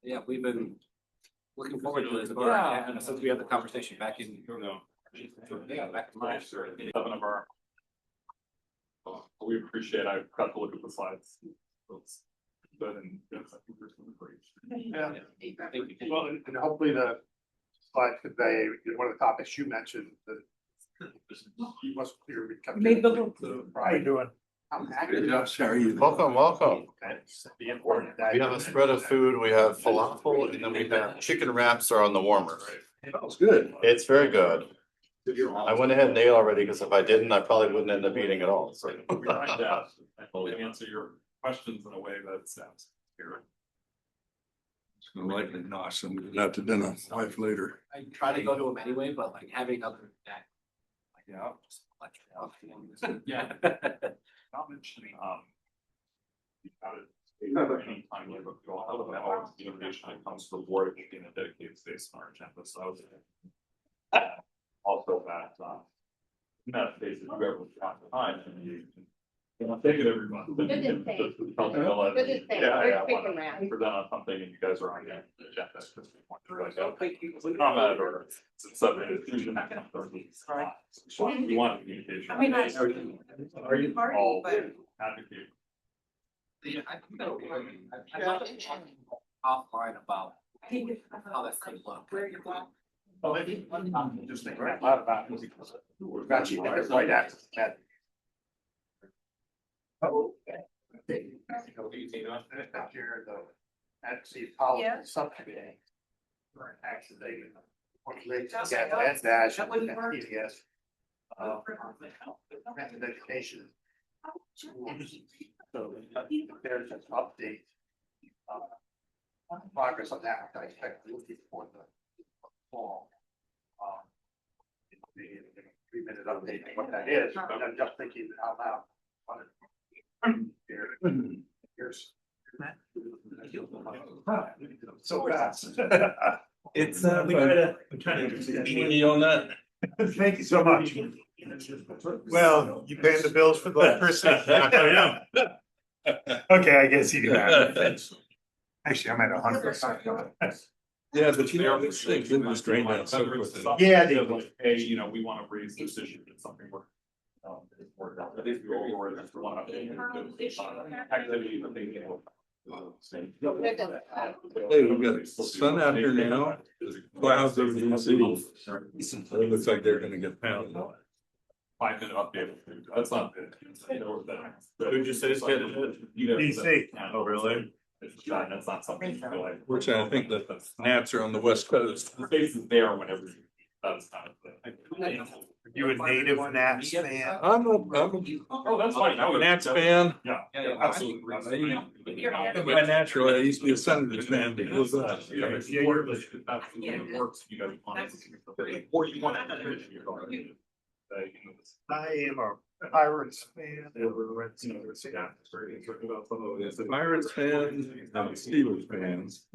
Yeah, we've been looking forward to this. Yeah, since we had the conversation back in, back in March. 7 of our. We appreciate. I got to look at the slides. But Yeah. Well, and hopefully the slide today, one of the topics you mentioned that you must clear. How you doing? Good job, Sherry. Welcome, welcome. That's the important. We have a spread of food. We have falafel and then we have chicken wraps are on the warmer. That was good. It's very good. I went ahead and ate already because if I didn't, I probably wouldn't end up eating at all. So. we tried to answer your questions in a way that sounds here. It's gonna likely not, so I'm gonna have to dinner wife later. I try to go to them anyway, but like having other that. Yeah. Yeah. Not mentioning, you got it. Anytime you look at all of the innovation that comes to the board, in a dedicated space on our agenda, so. Also that, in that space, if you ever have time, and you take it every month. Good to say. Good to say. We're picking around. Present on something and you guys are on the agenda. Comment or subject. You want communication. I mean, Are you all advocate? Yeah, I think that'll be, I'd like to chat offline about how that could look. Oh, maybe. Just think right about it. We've got you there right after that. Oh. Here, the, that's the policy subcommittee. Right, actually. That dash, yes. Education. So there's an update. Progress on that, I expect looking for the fall. 3-minute update on what that is, but I'm just thinking out loud. Here's. So fast. It's we try to. You on that? Thank you so much. Well, you paying the bills for the electricity? Okay, I guess you can have it. Actually, I'm at 100%. Yeah, but you know, these things in this drain down so quickly. Yeah, they Like, hey, you know, we want to raise this issue, it's something we're. At least we all were, that's one activity that they can. Hey, we've got sun out here now, clouds over the city. It looks like they're gonna get pounded. 5-minute update, that's not good. Who'd you say is getting it? DC. Oh, really? That's not something. you feel like- Which I think the Nats are on the west coast. The space is there whenever that's kind of. You a native Nats fan? I'm a Oh, that's fine. Nats fan. Yeah. Absolutely. By natural, I used to be a Senators fan because of that. Works, you guys want. Or you want. I am a Pirates fan. The Pirates fans and the Steelers fans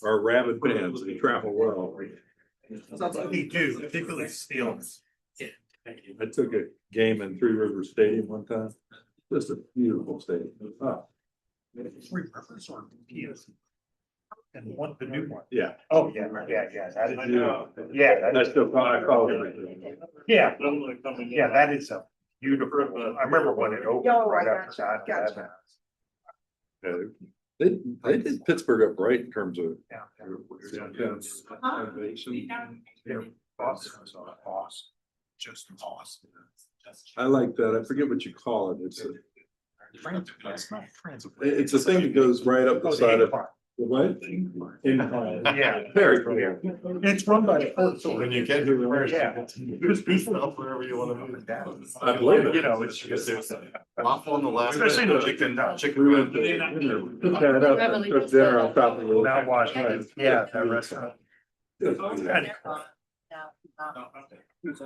are rabid fans. They travel well. They do, particularly Steelers. I took a game in Three Rivers Stadium one time. Just a beautiful stadium. Oh, Three Rivers or Peter's. And one, the new one. yeah. Oh, yeah, that is. Yeah, I still call it. Yeah, yeah, that is a beautiful, I remember when it opened right outside. They did Pittsburgh up right in terms of. Innovation. Just Boston. I like that. I forget what you call it. It's a thing that goes right up the side of. What? Yeah. Very clear. It's run by the first. When you get to the rest. Yeah. Just beefing up wherever you want to move it down. I believe it. You know, it's just. Waffle on the last. Especially the chicken. We went to dinner, took that up and took dinner on top of the. Mouthwash, yeah, that restaurant. It's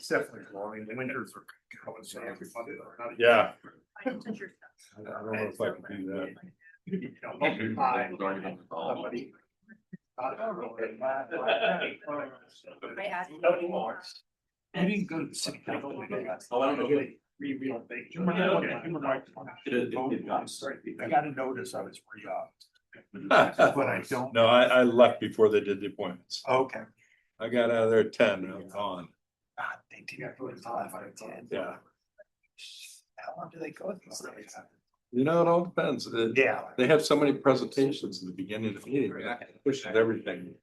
definitely growing. The winters are going so everybody. Yeah. I don't know if I can do that. I didn't go to the city council. We don't think. Human rights. I got a notice I was but I don't. No, I left before they did the appointments. Okay. I got out of there at 10 and I'm gone. God, they do have 5 out of 10. Yeah. How long do they go these days? You know, it all depends. Yeah. They have so many presentations in the beginning of the meeting. That pushes everything.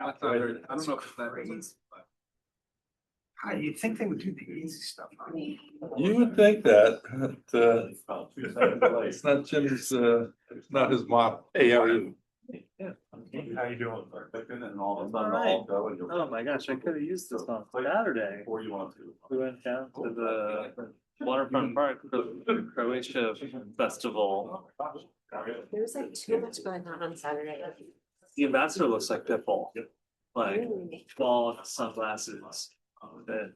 I don't know if that is. You'd think they would do the easy stuff. You would think that, but, it's not Jim's, it's not his model. Hey, how are you? How you doing? Oh my gosh, I could have used this on Saturday. Or you want to. We went down to the waterfront park for the Croatia festival. There was like too much going on Saturday. The ambassador looks like Pitbull, like Ooh. ball and sunglasses. That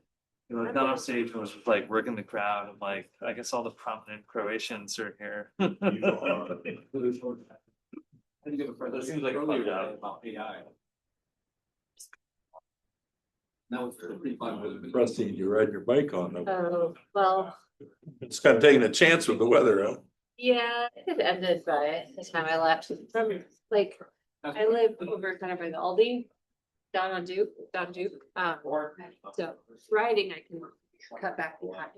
he went down on stage and was like rigging the crowd. I'm like, I guess all the prominent Croatians are here. I think it was seems like earlier today about AI. That was pretty fun. Rusty, you ride your bike on them. Oh, well, It's kind of taking a chance with the weather, huh? yeah, it ended by the time I left from, like, I live over kind of by the Aldi, down on Duke. So riding, I can cut back behind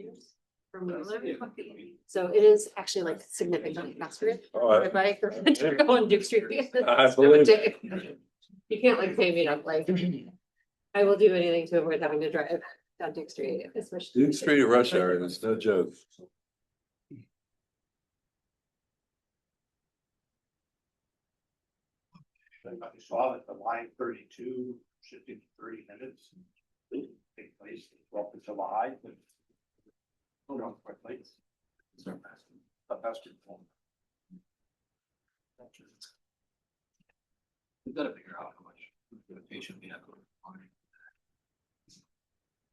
from Wheeler. So it is actually like significantly faster Oh, on my bike to go on Duke Street. I believe You can't like pay me up, like, I will do anything to avoid having to drive down Duke Street, especially. Duke Street at rush hour, it's no joke. I saw that the line 32 shifted to 30 minutes. Take place 12th of July. Hold on quickly. The best informed. We've got to figure out how much the patient we have going on.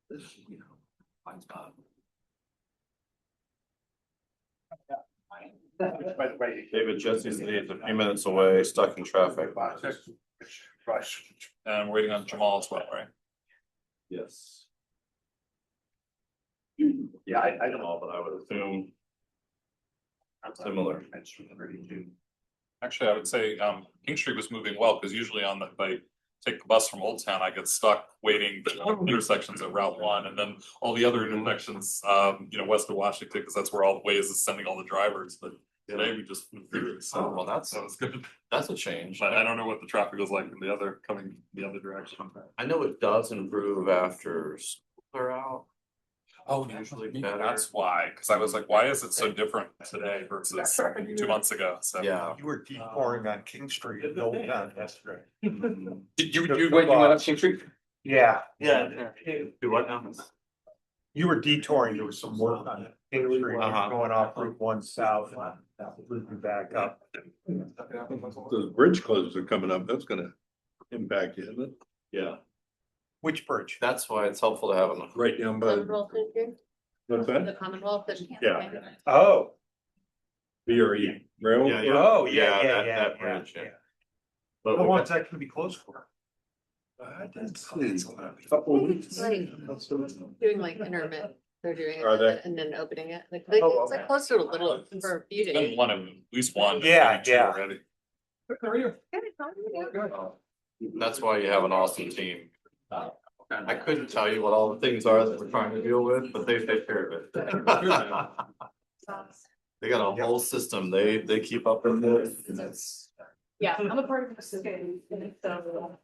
This, you know, fine spot. By the way, David Jesse's a few minutes away, stuck in traffic. Rush. And we're waiting on Jamal as well, right? Yes. Yeah, I I don't don't know. know, but I would assume similar. That's 32. Actually, I would say King Street was moving well, because usually on the, if I take the bus from Old Town, I get stuck waiting for intersections at Route 1, and then all the other intersections, west of Washington, because that's where all the ways is sending all the drivers, but today we just moved through it, so Oh, well, that's that was good. a change. But I don't know what the traffic was like in the other, coming the other direction. I know it does improve after schools are out. Oh, Usually maybe better. that's why, because I was like, why is it so different today versus 2 months ago? So Yeah. You were detouring on King Street at Old Town yesterday. You went up King Street? Yeah. Yeah. Do what now? You were detouring, there was some work on it. King Street, Uh-huh. going off Route 1 south, looping back up. Those bridge closures are coming up. That's gonna impact you, isn't it? Yeah, Which bridge? that's why it's helpful to have them. Right down by, Commonwealth in here, what's the that? Commonwealth. Yeah. Oh. BRE. Rail. Yeah, yeah. Oh, that bridge, yeah. But How we- long's that gonna be closed for? I didn't see. Couple of weeks. Like, doing like intermittent, they're doing Are they? it and then opening it, like, Oh, it's like close to a little for a few been days. one of them, at least one. Yeah, maybe two yeah. already. That's why you have an awesome team. I couldn't tell you what all the things are that we're trying to deal with, but they take care of it. They got a whole system, they keep up with it. Yeah, I'm a part of this, okay, and so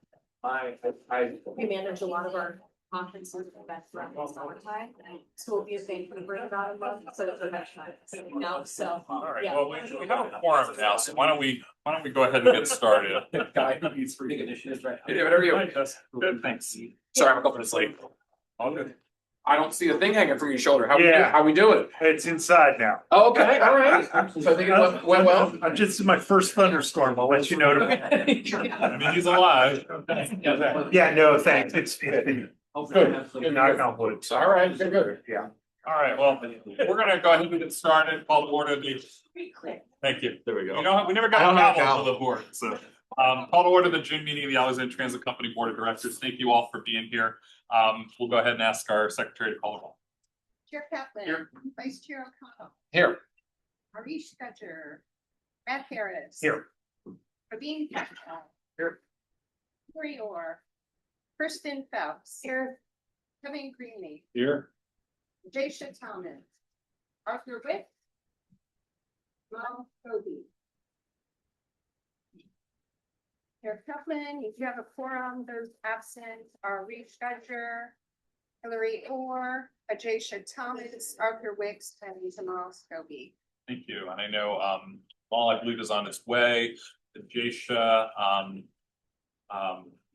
we manage a lot of our conferences and events around the summertime, and so it'll be a thing for the break about a month, so it's a next time, so, All right, yeah. well, we have a quorum now, so why don't we go ahead and get started? Guy, he's for big initiatives, right? Yeah, whatever you. Good, thanks. Sorry, I'm a couple minutes late. All good. I don't see a thing hanging from your shoulder. Yeah. How we doing? It's inside now. Oh, okay, all right. So I think it went well. This is my first thunderstorm, I'll let you know. I mean, he's alive. Yeah, no, thanks, it's Good. knock on wood. All right, good. Yeah. All right, well, we're gonna go ahead and get started, call to order the, thank you. There we go. We never got I don't have a a gavel to the board, so, call to order the June meeting of the Alexandria Transit Company Board of Directors. Thank you all for being here. We'll go ahead and ask our secretary to call the roll. Chair Kaplan. Here. Vice Chair O'Connell. Here. Harish Scudger. Matt Harris. Here. Rabin Capital. Here. Lori Orr. Kristen Phelps. Here. Kevin Greenlee. Here. Jaysha Thomas. Arthur Witt. Ron Kobe. Chair Kaplan, if you have a quorum, those absent are Reed Scudger, Hillary Orr, Jaysha Thomas, Arthur Wicks, and Jamal Scobie. Thank you. And I know, Paul, I believe, is on its way. Jasha,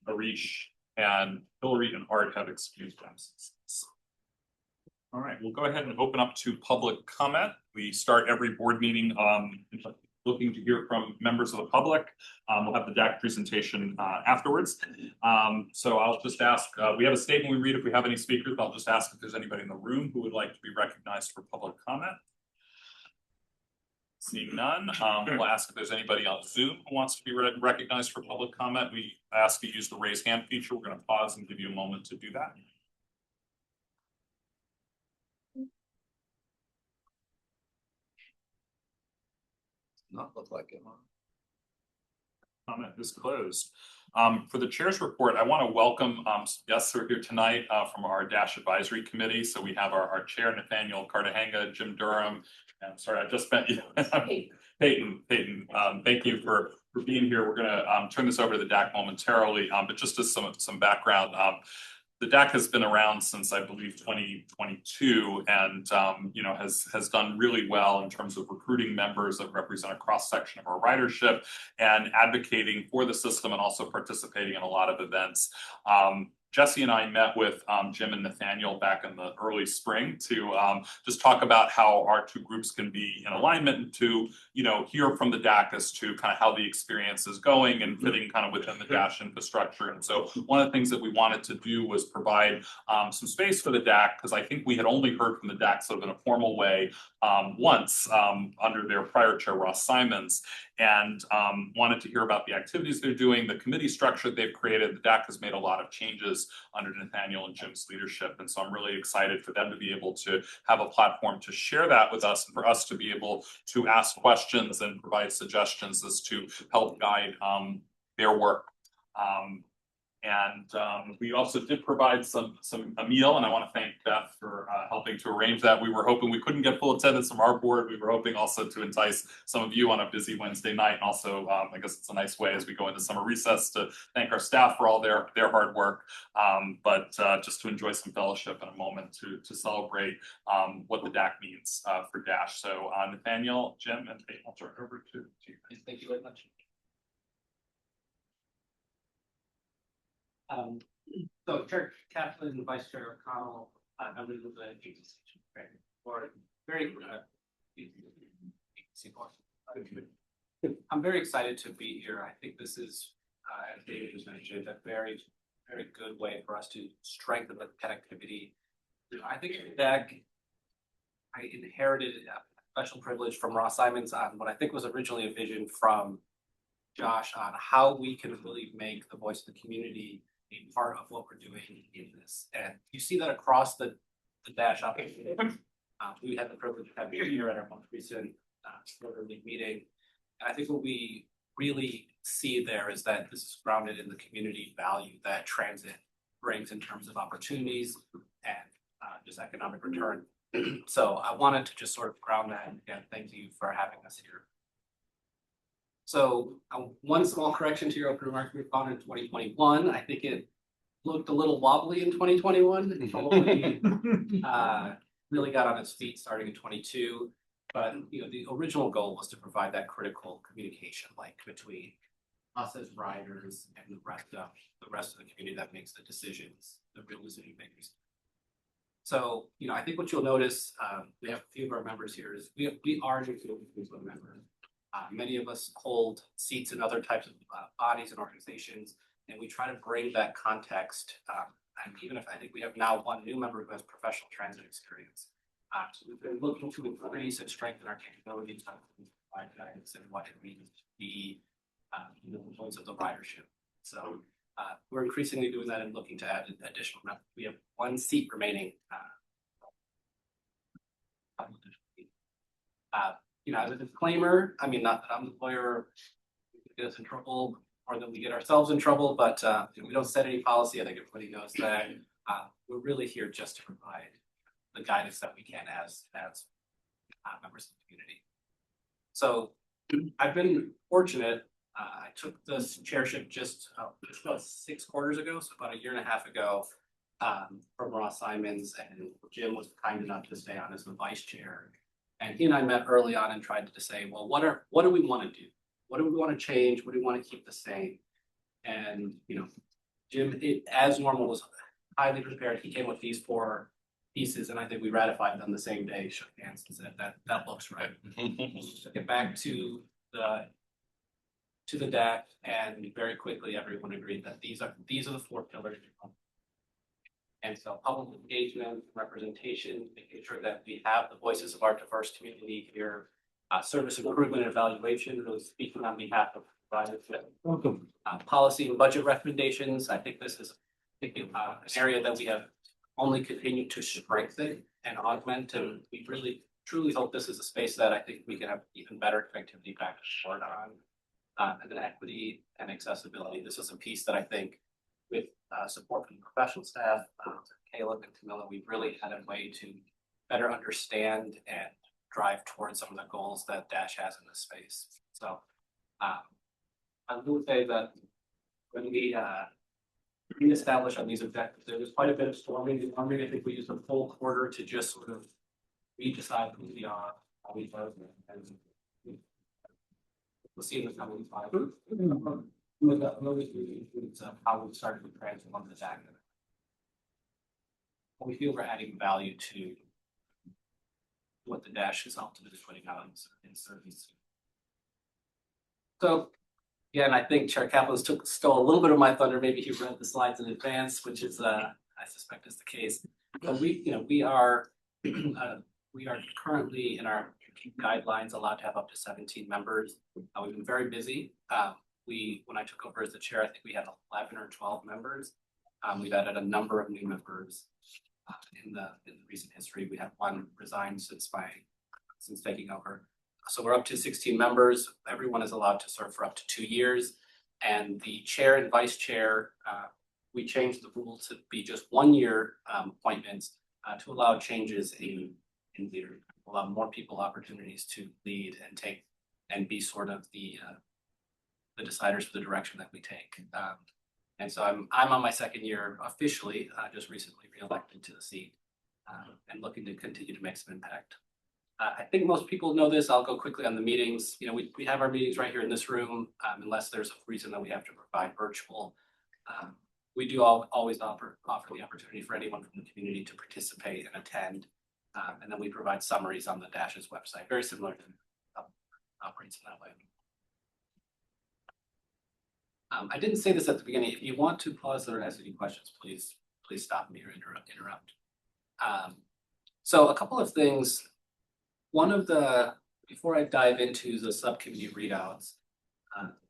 Harish, and Hillary and Art have excused absences. All right, we'll go ahead and open up to public comment. We start every board meeting looking to hear from members of the public. We'll have the DAC presentation afterwards. So I'll just ask, we have a statement we read if we have any speakers. I'll just ask if there's anybody in the room who would like to be recognized for public comment. Seeing none, we'll ask if there's anybody on Zoom who wants to be recognized for public comment. We ask you to use the raise hand feature. We're going to pause and give you a moment to do that. Not look like it. Comment is closed. For the chair's report, I want to welcome some guests who are here tonight from our DASH Advisory Committee. So we have our chair, Nathaniel Cartagena, Jim Durham, and sorry, I just met you. Peyton, thank you for being here. We're going to turn this over to the DAC momentarily, but just as some background, the DAC has been around since I believe 2022, and has done really well in terms of recruiting members that represent a cross section of our ridership and advocating for the system and also participating in a lot of events. Jesse and I met with Jim and Nathaniel back in the early spring to just talk about how our two groups can be in alignment and to hear from the DAC as to kind of how the experience is going and fitting kind of within the DASH infrastructure. And so one of the things that we wanted to do was provide some space for the DAC, because I think we had only heard from the DAC sort of in a formal way once under their prior chair, Ross Simons, and wanted to hear about the activities they're doing, the committee structure they've created. The DAC has made a lot of changes under Nathaniel and Jim's leadership. And so I'm really excited for them to be able to have a platform to share that with us and for us to be able to ask questions and provide suggestions as to help guide their work. We also did provide a meal, and I want to thank Beth for helping to arrange that. We were hoping we couldn't get full attendance from our board. We were hoping also to entice some of you on a busy Wednesday night. And also, I guess it's a nice way as we go into summer recess to thank our staff for all their hard work, but just to enjoy some fellowship and a moment to celebrate what the DAC means for DASH. So Nathaniel, Jim, and Peyton, I'll turn it over to you. Thank you very much. So Chair Kaplan and Vice Chair O'Connell, members of the agency board, I'm very excited to be here. I think this is, as David just mentioned, a very, very good way for us to strengthen the connectivity. I think that I inherited a special privilege from Ross Simons on what I think was originally a vision from Josh on how we can really make the voice of the community a part of what we're doing in this. And you see that across the DASH operation. We had the privilege of having you here at our most recent quarterly meeting. And I think what we really see there is that this is grounded in the community value that transit brings in terms of opportunities and just economic return. So I wanted to just sort of ground that, and again, thank you for having us here. So one small correction to your open remarks, we found in 2021. I think it looked a little wobbly in 2021. It probably really got on its feet starting in 22. But the original goal was to provide that critical communication link between us as riders and the rest of the community that makes the decisions, the real decision makers. So I think what you'll notice, we have a few of our members here, is we are new members. Many of us hold seats in other types of bodies and organizations, and we try to bring that context. And even if I think we have now one new member who has professional transit experience, so we've been looking to increase and strengthen our capabilities on provide guidance and what it means to be the voice of the ridership. So we're increasingly doing that and looking to add additional. We have one seat remaining couple of different meetings. As a disclaimer, I mean, not that I'm the lawyer, who could get us in trouble or that we get ourselves in trouble, but we don't set any policy. I think everybody knows that. We're really here just to provide the guidance that we can as members of the community. So I've been fortunate. I took this chairship just about 6 quarters ago, so about a year and a half ago, from Ross Simons, and Jim was kind enough to stay on as the vice chair. And he and I met early on and tried to say, well, what do we want to do? What do we want to change? What do we want to keep the same? And Jim, as normal, was highly prepared. He came with these 4 pieces, and I think we ratified them the same day, shook hands and said that looks right. Took it back to the deck, and very quickly everyone agreed that these are the 4 pillars. And so public engagement, representation, making sure that we have the voices of our diverse community here, service improvement and evaluation, really speaking on behalf of providers. Policy and budget recommendations. I think this is an area that we have only continued to strengthen and augment, and we really truly hope this is a space that I think we can have even better connectivity back forward on, and then equity and accessibility. This is a piece that I think, with support from the professional staff, Caleb and Camilla, we've really had a way to better understand and drive towards some of the goals that Dash has in this space. So I will say that when we established on these objectives, there was quite a bit of storming. I think we used a full quarter to just sort of redecide who we are, how we vote, and we'll see in the coming 5 how we started to transform this act. We feel we're adding value to what the Dash is ultimately putting out in service. So, yeah, and I think Chair Kaplan stole a little bit of my thunder. Maybe he read the slides in advance, which is, I suspect, is the case. But we are currently in our guidelines allowed to have up to 17 members. We've been very busy. When I took over as the chair, I think we had 11 or 12 members. We've added a number of new members in the recent history. We had 1 resign since taking over. So we're up to 16 members. Everyone is allowed to serve for up to 2 years. And the chair and vice chair, we changed the rule to be just 1-year appointments to allow changes in leadership, allow more people opportunities to lead and take and be sort of the deciders for the direction that we take. And so I'm on my 2nd year officially, just recently reelected to the seat, and looking to continue to make some impact. I think most people know this. I'll go quickly on the meetings. We have our meetings right here in this room, unless there's a reason that we have to provide virtual. We do always offer the opportunity for anyone from the community to participate and attend. And then we provide summaries on the Dash's website, very similar to operates in that way. I didn't say this at the beginning. If you want to pause or ask any questions, please stop me or interrupt. So a couple of things. Before I dive into the subcommittee readouts,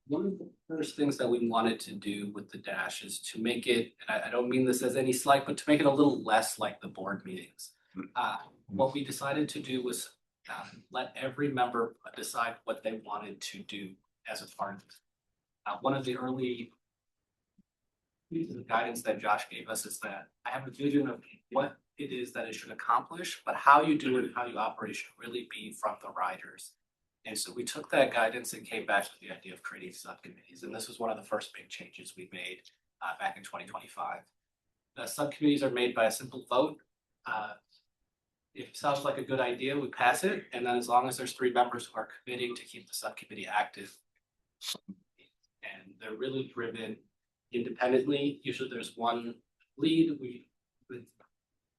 one of the first things that we wanted to do with the Dash is to make it, and I don't mean this as any slight, but to make it a little less like the board meetings. What we decided to do was let every member decide what they wanted to do as a part of it. One of the early pieces of guidance that Josh gave us is that I have a vision of what it is that it should accomplish, but how you do it and how you operate should really be from the riders. And so we took that guidance and came back to the idea of creating subcommittees. And this was one of the first big changes we made back in 2025. The subcommittees are made by a simple vote. If it sounds like a good idea, we pass it. And then as long as there's 3 members who are committing to keep the subcommittee active, and they're really driven independently. Usually there's 1 lead.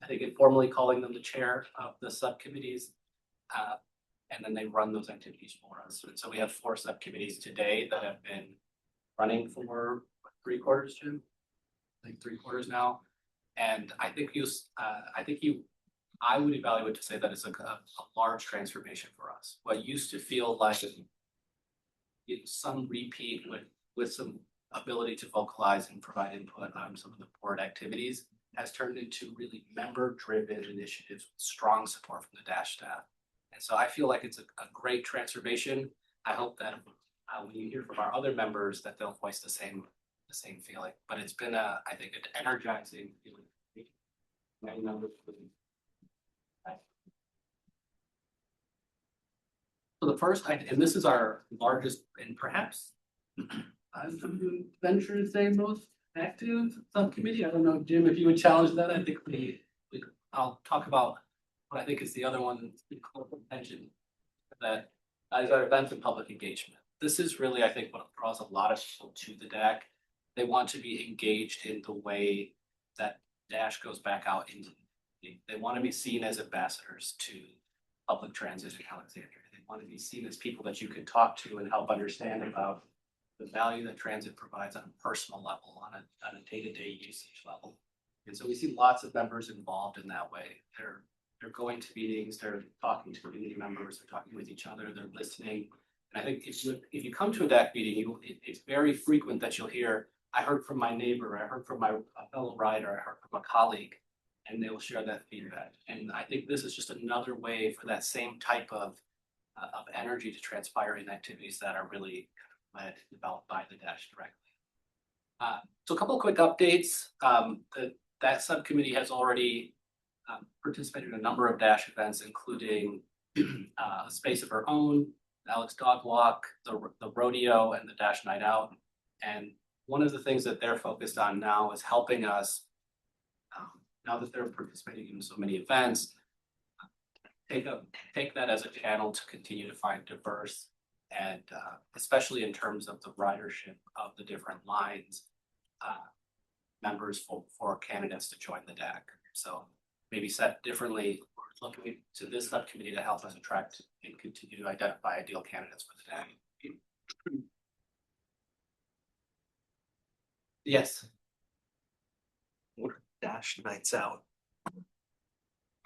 I think informally calling them the chair of the subcommittees, and then they run those activities for us. And so we have 4 subcommittees today that have been running for 3 quarters, Jim. I think 3 quarters now. And I would evaluate to say that it's a large transformation for us. What used to feel like some repeat with some ability to vocalize and provide input on some of the board activities has turned into really member-driven initiatives with strong support from the Dash staff. And so I feel like it's a great transformation. I hope that when you hear from our other members that they'll voice the same feeling. But it's been I think an energizing feeling. Many members really. So the first, and this is our largest and perhaps I would venture to say most active subcommittee. I don't know, Jim, if you would challenge that. I think I'll talk about what I think is the other one in close attention. That is our events and public engagement. This is really, I think, what draws a lot of people to the DAC. They want to be engaged in the way that Dash goes back out into. They want to be seen as ambassadors to public transit in Alexandria. They want to be seen as people that you can talk to and help understand about the value that transit provides on a personal level, on a day-to-day usage level. And so we see lots of members involved in that way. They're going to meetings, they're talking to community members, they're talking with each other, they're listening. And I think if you come to a DAC meeting, it's very frequent that you'll hear, I heard from my neighbor, I heard from my fellow rider, I heard from a colleague, and they will share that feedback. And I think this is just another way for that same type of energy to transpire in activities that are really led, developed by the Dash directly. So a couple of quick updates. That subcommittee has already participated in a number of Dash events, including a space of her own, the Alex Dog Walk, the rodeo, and the Dash Night Out. And one of the things that they're focused on now is helping us, now that they're participating in so many events, take that as a channel to continue to find diverse and especially in terms of the ridership of the different lines, members for candidates to join the DAC. So maybe said differently, we're looking to this subcommittee to help us attract and continue to identify ideal candidates for the DAC. Yes. What are Dash nights out?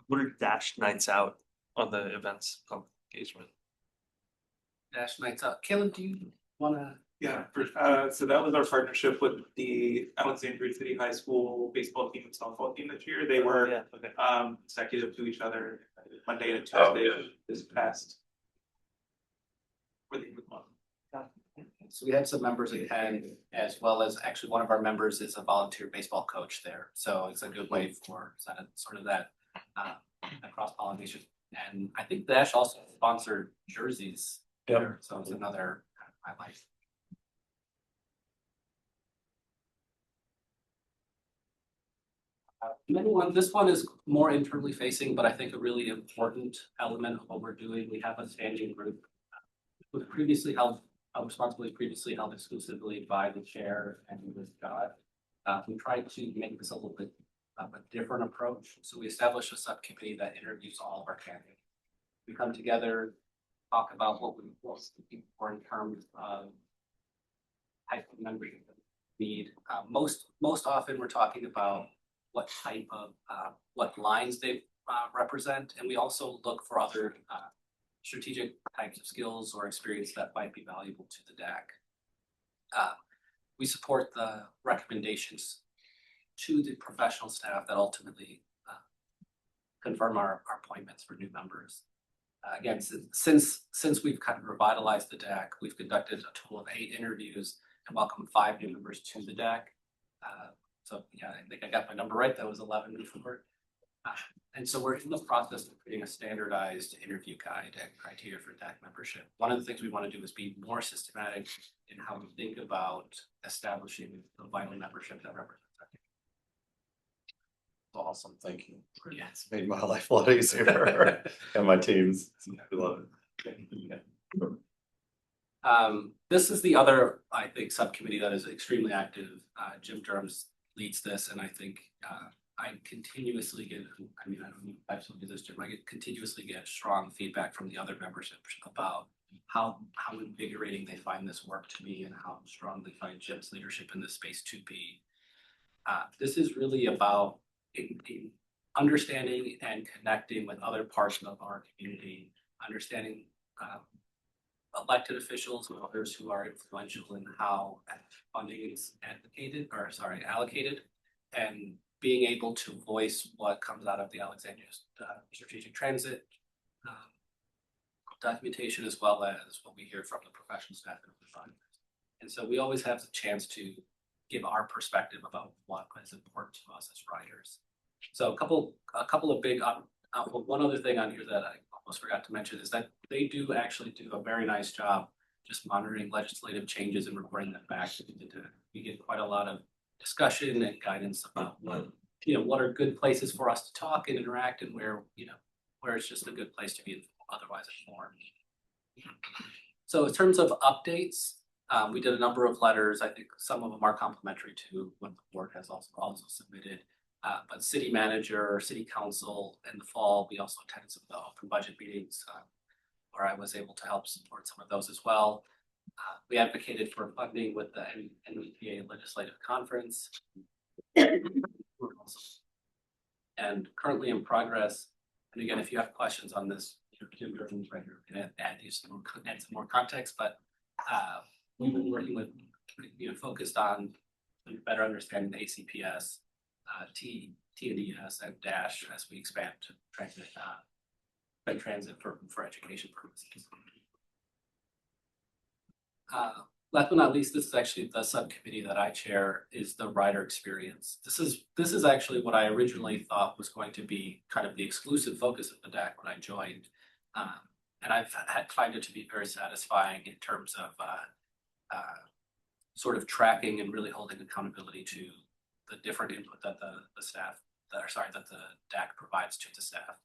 What are Dash nights out on the events of engagement? Dash Nights Out. Caleb, do you wanna? Yeah, so that was our partnership with the Alexandria City High School baseball team and softball team this year. They were yeah, okay. consecutive to each other Monday and Oh, Tuesday yeah. this past. For the month. So we had some members attend, as well as actually one of our members is a volunteer baseball coach there. So it's a good way for sort of that cross pollination. And I think Dash also sponsored jerseys there, so it's another kind of highlight. This one is more internally facing, but I think a really important element of what we're doing. We have a standing group with responsibility previously held exclusively by the chair and with God. We tried to make this a little bit of a different approach. So we established a subcommittee that interviews all of our candidates. We come together, talk about what we looking for in terms of type of membership we need. Most often we're talking about what type of what lines they represent, and we also look for other strategic types of skills or experience that might be valuable to the DAC. We support the recommendations to the professional staff that ultimately confirm our appointments for new members. Again, since we've kind of revitalized the DAC, we've conducted a total of 8 interviews and welcomed 5 new members to the DAC. So yeah, I think I got my number right. That was 11 before. And so we're in the process of creating a standardized interview guide and criteria for DAC membership. One of the things we want to do is be more systematic in how we think about establishing the vital membership that represents our community. Awesome, thank you. Yeah. It's made my life a lot easier and my team's. We love it. This is the other, I think, subcommittee that is extremely active. Jim Durham leads this, and I think I continuously get, I mean, I don't know if I've told you this, Jim, I continuously get strong feedback from the other membership about how invigorating they find this work to be and how strong they find Jim's leadership in this space to be. This is really about understanding and connecting with other parts of our community, understanding elected officials and others who are influential in how funding is allocated, and being able to voice what comes out of the Alexandria strategic transit documentation, as well as what we hear from the professional staff and the fund. And so we always have the chance to give our perspective about what is important to us as writers. So a couple of big, one other thing on here that I almost forgot to mention is that they do actually do a very nice job just monitoring legislative changes and reporting them back. We get quite a lot of discussion and guidance about what are good places for us to talk and interact, and where it's just a good place to be otherwise informed. So in terms of updates, we did a number of letters. I think some of them are complementary to what the board has also submitted. But city manager, city council in the fall, we also attended some of the open budget meetings where I was able to help support some of those as well. We advocated for funding with the NVPA Legislative Conference. And currently in progress. And again, if you have questions on this, Kim Durkin's right here, can add some more context, but we've been working with, focused on better understanding the ACPS, TNDS, and DASH as we expand to transit for education purposes. Last but not least, this is actually the subcommittee that I chair, is the rider experience. This is actually what I originally thought was going to be kind of the exclusive focus of the DAC when I joined. And I've find it to be very satisfying in terms of sort of tracking and really holding accountability to the different input that the DAC provides to the staff.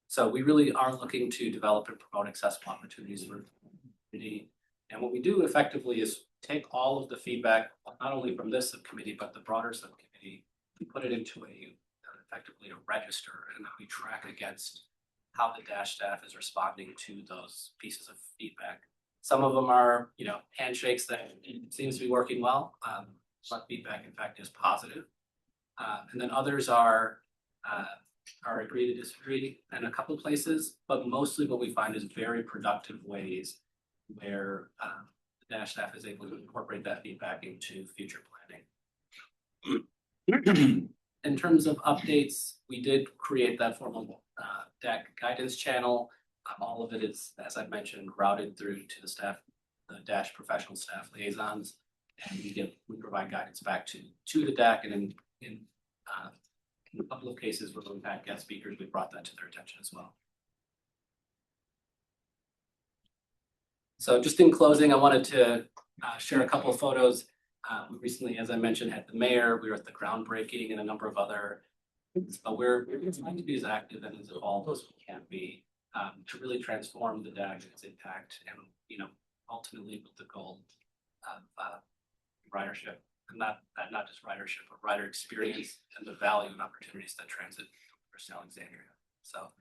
So we really are looking to develop and promote accessible opportunities for the community. And what we do effectively is take all of the feedback, not only from this subcommittee, but the broader subcommittee, and put it into effectively a register, and then we track against how the DASH staff is responding to those pieces of feedback. Some of them are, handshakes that seems to be working well, but feedback in fact is positive. And then others are agree to disagree in a couple of places, but mostly what we find is very productive ways where the DASH staff is able to incorporate that feedback into future planning. In terms of updates, we did create that formal DAC guidance channel. All of it is, as I mentioned, routed through to the staff, the DASH professional staff liaisons, and we provide guidance back to the DAC, and in a couple of cases where we've had guest speakers, we brought that to their attention as well. So just in closing, I wanted to share a couple of photos. We recently, as I mentioned, had the mayor. We were at the groundbreaking and a number of other things, but we're trying to be as active and as involved as we can be to really transform the DAC and its impact, and ultimately with the goal of ridership, and not just ridership, but rider experience and the value and opportunities that transit offers to Alexandria. So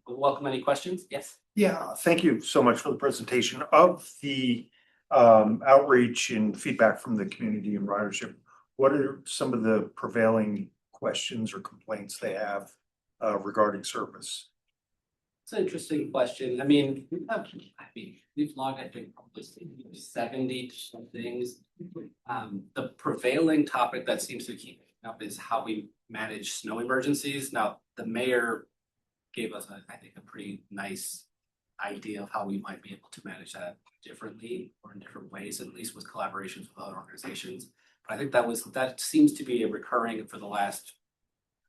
we'll welcome any questions. Yes. Yeah, thank you so much for the presentation of the outreach and feedback from the community and ridership. What are some of the prevailing questions or complaints they have regarding service? It's an interesting question. We've logged, I think, probably 70 things. The prevailing topic that seems to keep up is how we manage snow emergencies. Now, the mayor gave us, I think, a pretty nice idea of how we might be able to manage that differently or in different ways, at least with collaborations with other organizations. But I think that seems to be a recurring for the last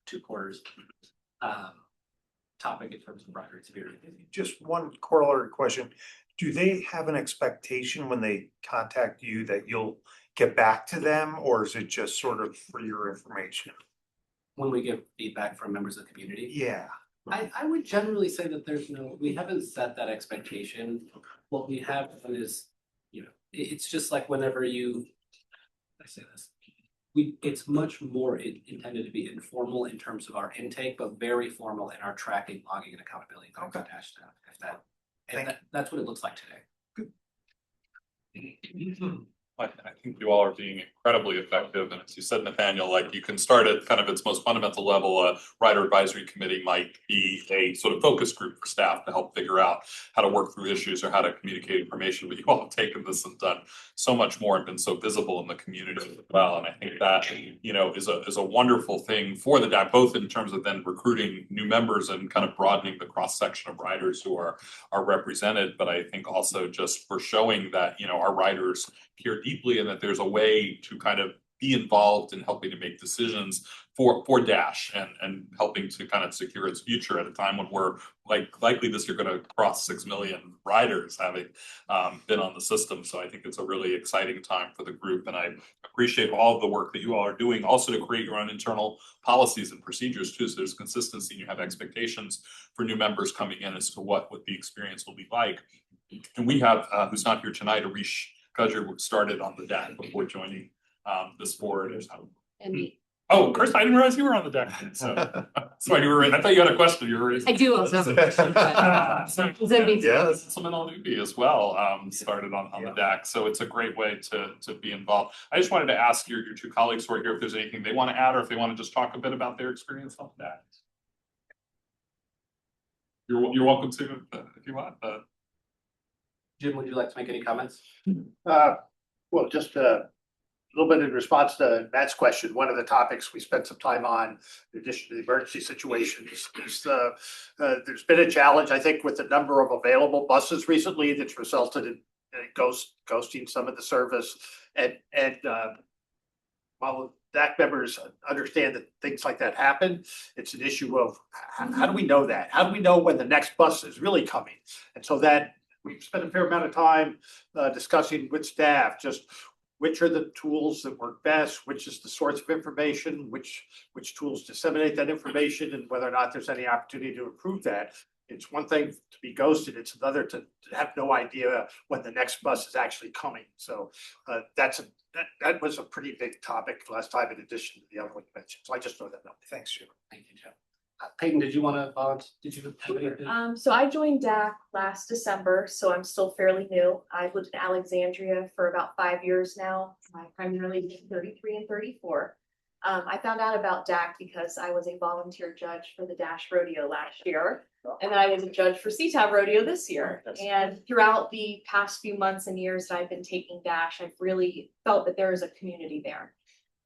2 quarters topic in terms of rider experience. Just one corollary question. Do they have an expectation when they contact you that you'll get back to them, or is it just sort of for your information? When we get feedback from members of the community? Yeah. I would generally say that we haven't set that expectation. What we have done is, it's just like whenever it's much more intended to be informal in terms of our intake, but very formal in our tracking, logging, and accountability. Okay. That's what it looks like today. Good. I think you all are being incredibly effective, and as you said, Nathaniel, like you can start at kind of its most fundamental level. A rider advisory committee might be a sort of focus group for staff to help figure out how to work through issues or how to communicate information, but you all have taken this and done so much more and been so visible in the community as well. And I think that, you know, is a wonderful thing for the DAC, both in terms of then recruiting new members and kind of broadening the cross-section of riders who are represented, but I think also just for showing that, you know, our riders care deeply and that there's a way to kind of be involved in helping to make decisions for Dash and helping to kind of secure its future at a time when we're likely this year going to cross 6 million riders having been on the system. So I think it's a really exciting time for the group, and I appreciate all of the work that you all are doing also to create your own internal policies and procedures too. So there's consistency and you have expectations for new members coming in as to what the experience will be like. And we have, who's not here tonight, Arish Gudger started on the DAC before joining this board. And me. Oh, Chris, I didn't realize you were on the deck. So, sorry, you were. I thought you had a question. You were. I do also have a question, but, Yes, Seminole newbie as well. Started on the DAC, so it's a great way to be involved. I just wanted to ask your two colleagues who are here if there's anything they want to add or if they want to just talk a bit about their experience on the DAC. You're welcome to if you want. Jim, would you like to make any comments? Well, just a little bit in response to Matt's question. One of the topics we spent some time on, in addition to the emergency situations, is there's been a challenge, I think, with the number of available buses recently that's resulted in ghosting some of the service. And while DAC members understand that things like that happen, it's an issue of how do we know that? How do we know when the next bus is really coming? And so that we've spent a fair amount of time discussing with staff just which are the tools that work best, which is the source of information, which tools disseminate that information, and whether or not there's any opportunity to improve that. It's one thing to be ghosted, it's another to have no idea when the next bus is actually coming. So that was a pretty big topic last time, in addition to the other one you mentioned. So I just throw that out. Thanks, Jim. Thank you, Jim. Peyton, did you want to volunteer? Did you have anything? So I joined DAC last December, so I'm still fairly new. I've lived in Alexandria for about 5 years now. I primarily 33 and 34. I found out about DAC because I was a volunteer judge for the Dash Rodeo last year. And then I was a judge for CTAB Rodeo this year. And throughout the past few months and years that I've been taking Dash, I've really felt that there is a community there.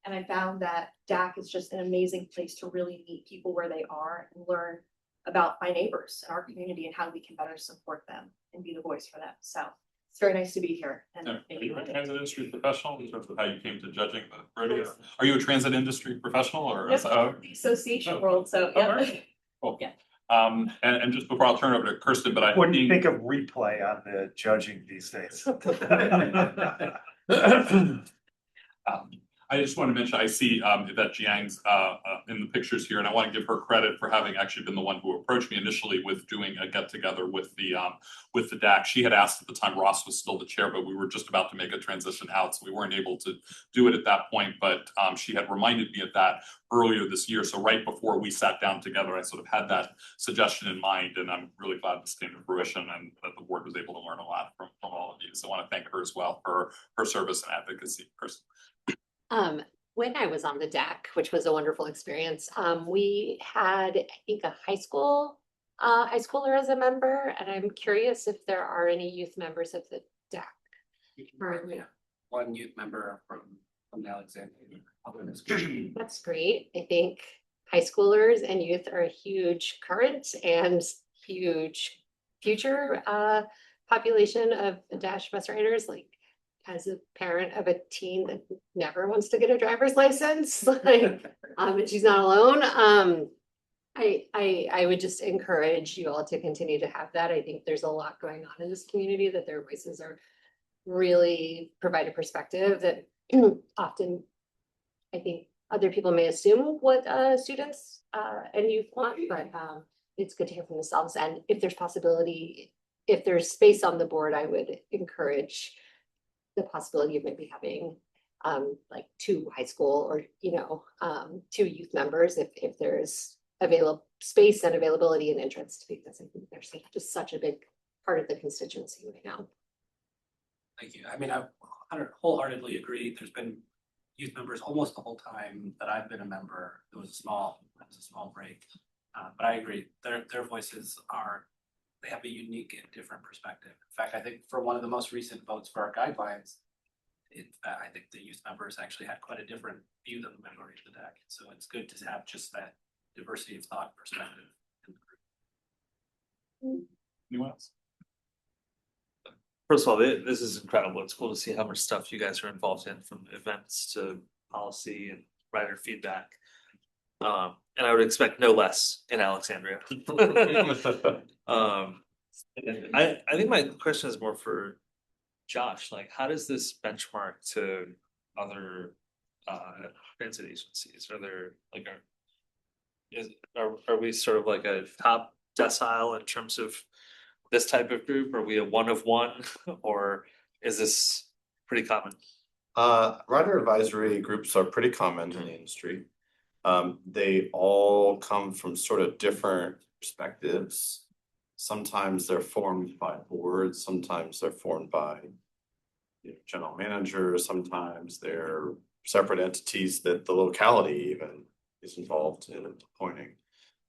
And I found that DAC is just an amazing place to really meet people where they are and learn about my neighbors and our community and how we can better support them and be the voice for them. So it's very nice to be here. And Are you a transit industry professional in terms of how you came to judging the rodeo? Are you a transit industry professional or? Yep, the association world, so yeah. Cool. Yeah. And just before I'll turn it over to Kirsten, but What do you think of replay on the judging these days? I just want to mention, I see that Jiang's in the pictures here, and I want to give her credit for having actually been the one who approached me initially with doing a get together with the DAC. She had asked at the time Ross was still the chair, but we were just about to make a transition out, so we weren't able to do it at that point. But she had reminded me of that earlier this year. So right before we sat down together, I sort of had that suggestion in mind, and I'm really glad this came to fruition and that the board was able to learn a lot from all of you. So I want to thank her as well for her service and advocacy. Kirsten. When I was on the DAC, which was a wonderful experience, we had, I think, a high schooler as a member, and I'm curious if there are any youth members of the DAC. Currently, one youth member from Alexandria. That's great. I think high schoolers and youth are a huge current and huge future population of Dash bus riders. Like, as a parent of a teen that never wants to get a driver's license, like, and she's not alone. I would just encourage you all to continue to have that. I think there's a lot going on in this community that their voices are really provide a perspective that often I think other people may assume what students and youth want, but it's good to hear from themselves. And if there's possibility, if there's space on the board, I would encourage the possibility of maybe having like 2 high school or 2 youth members if there's available space and availability and interest, because I think there's just such a big part of the constituency right now. Thank you. I mean, wholeheartedly agree. There's been youth members almost the whole time that I've been a member. There was a small break. But I agree, their voices they have a unique and different perspective. In fact, I think for one of the most recent votes for our guidelines, I think the youth members actually had quite a different view than the majority of the deck. So it's good to have just that diversity of thought perspective in the group. Anyone else? First of all, this is incredible. It's cool to see how much stuff you guys are involved in, from events to policy and writer feedback. And I would expect no less in Alexandria. And I think my question is more for Josh, like, how does this benchmark to other transit agencies? Are there like are we sort of like a top decile in terms of this type of group? Are we a one of one, or is this pretty common? Rider advisory groups are pretty common in the industry. They all come from sort of different perspectives. Sometimes they're formed by boards, sometimes they're formed by general managers, sometimes they're separate entities that the locality even is involved in appointing.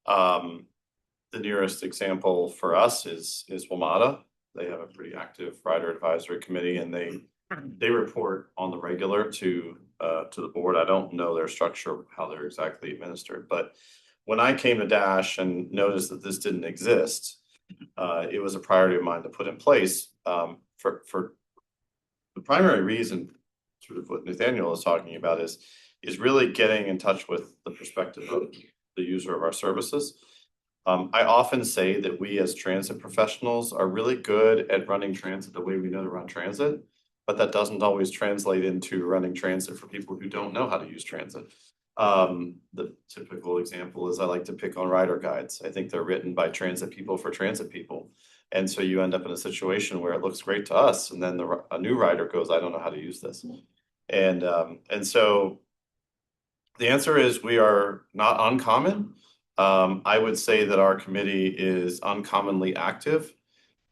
The nearest example for us is WMATA. They have a pretty active rider advisory committee, and they report on the regular to the board. I don't know their structure, how they're exactly administered, but when I came to Dash and noticed that this didn't exist, it was a priority of mine to put in place for the primary reason, sort of what Nathaniel is talking about is really getting in touch with the perspective of the user of our services. I often say that we as transit professionals are really good at running transit the way we know to run transit, but that doesn't always translate into running transit for people who don't know how to use transit. The typical example is I like to pick on rider guides. I think they're written by transit people for transit people. And so you end up in a situation where it looks great to us, and then a new rider goes, I don't know how to use this. And so the answer is we are not uncommon. I would say that our committee is uncommonly active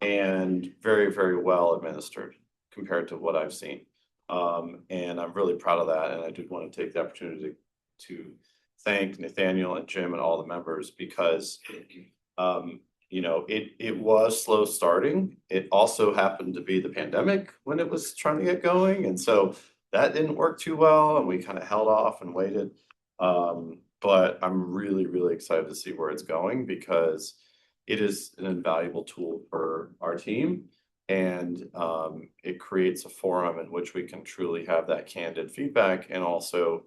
and very, very well administered compared to what I've seen. And I'm really proud of that. And I do want to take the opportunity to thank Nathaniel and Jim and all the members, because it was slow starting. It also happened to be the pandemic when it was trying to get going. And so that didn't work too well, and we kind of held off and waited. But I'm really, really excited to see where it's going, because it is an invaluable tool for our team. And it creates a forum in which we can truly have that candid feedback, and also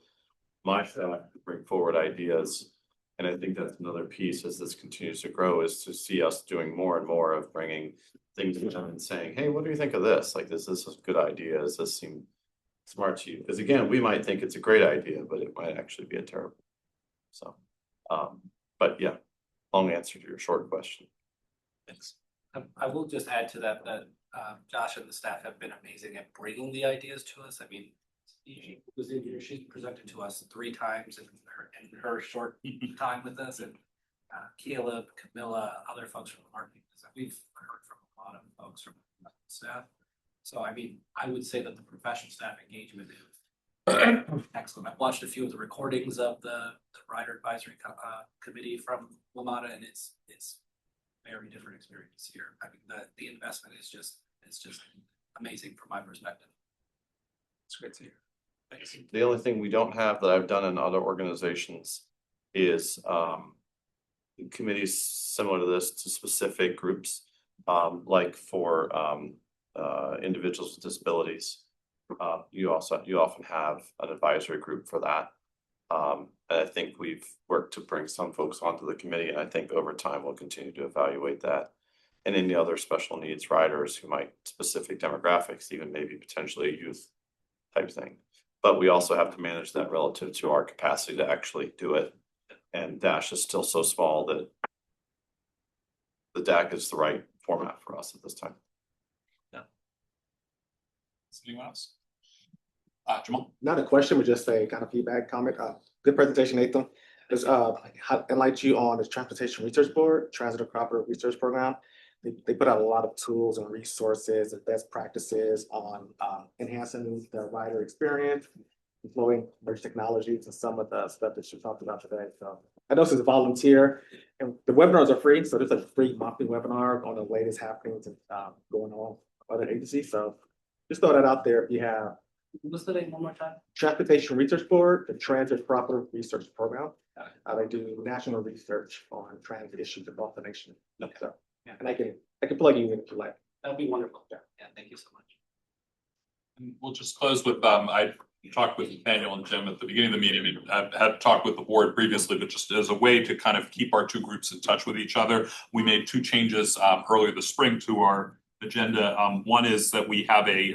my staff bring forward ideas. And I think that's another piece as this continues to grow, is to see us doing more and more of bringing things to them and saying, hey, what do you think of this? Like, this is a good idea. Does this seem smart to you? Because again, we might think it's a great idea, but it might actually be a terrible. So, but yeah, long answer to your short question. Thanks. I will just add to that Josh and the staff have been amazing at bringing the ideas to us. I mean, she was in here, she presented to us 3 times in her short time with us, and Caleb, Camilla, other folks from the marketing. We've heard from a lot of folks from the staff. So, I mean, I would say that the professional staff engagement is excellent. I've watched a few of the recordings of the rider advisory committee from WMATA, and it's very different experience here. I mean, the investment is just amazing from my perspective. It's great to hear. Thanks. The only thing we don't have that I've done in other organizations is committees similar to this to specific groups, like for individuals with disabilities. You often have an advisory group for that. And I think we've worked to bring some folks onto the committee, and I think over time we'll continue to evaluate that. And any other special needs riders who might specific demographics, even maybe potentially a youth type thing. But we also have to manage that relative to our capacity to actually do it. And Dash is still so small that the DAC is the right format for us at this time. Is anyone else? Jamal? Not a question, but just a kind of feedback comment. Good presentation, Nathan. Just enlighten you on the Transportation Research Board, Transit Cooperative Research Program. they put out a lot of tools and resources and best practices on enhancing the rider experience, employing emerging technologies and some of the stuff that you talked about today. So I know this is a volunteer and the webinars are free. So there's a free monthly webinar on the latest happenings and going on with other agencies. So just throw that out there if you have. What's the name one more time? Transportation Research Board, the Transit Proper Research Program. They do national research on transit issues across the nation. Okay. So, Yeah. and I can plug you in if you like. That'd be wonderful. Yeah, thank you so much. And we'll just close with, I talked with Daniel and Jim at the beginning of the meeting. I had talked with the board previously, but just as a way to kind of keep our two groups in touch with each other, we made two changes earlier this spring to our agenda. One is that we have a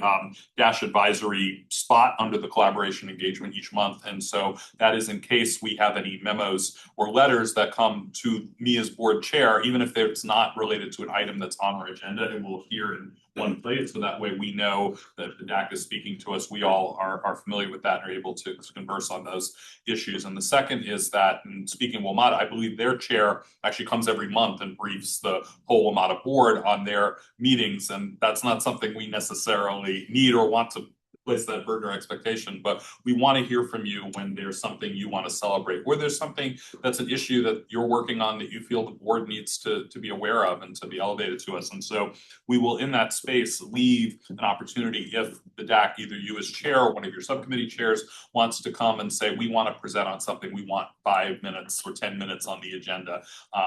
Dash advisory spot under the collaboration engagement each month. And so that is in case we have any memos or letters that come to me as board chair, even if it's not related to an item that's on our agenda, it will appear in one place. So that way we know that the DAC is speaking to us. We all are familiar with that and are able to converse on those issues. And the second is that, and speaking of WMATA, I believe their chair actually comes every month and briefs the whole WMATA board on their meetings. And that's not something we necessarily need or want to place that burden or expectation, but we want to hear from you when there's something you want to celebrate, or there's something that's an issue that you're working on that you feel the board needs to be aware of and to be elevated to us. And so we will, in that space, leave an opportunity if the DAC, either you as chair or one of your subcommittee chairs, wants to come and say, we want to present on something, we want 5 minutes or 10 minutes on the agenda.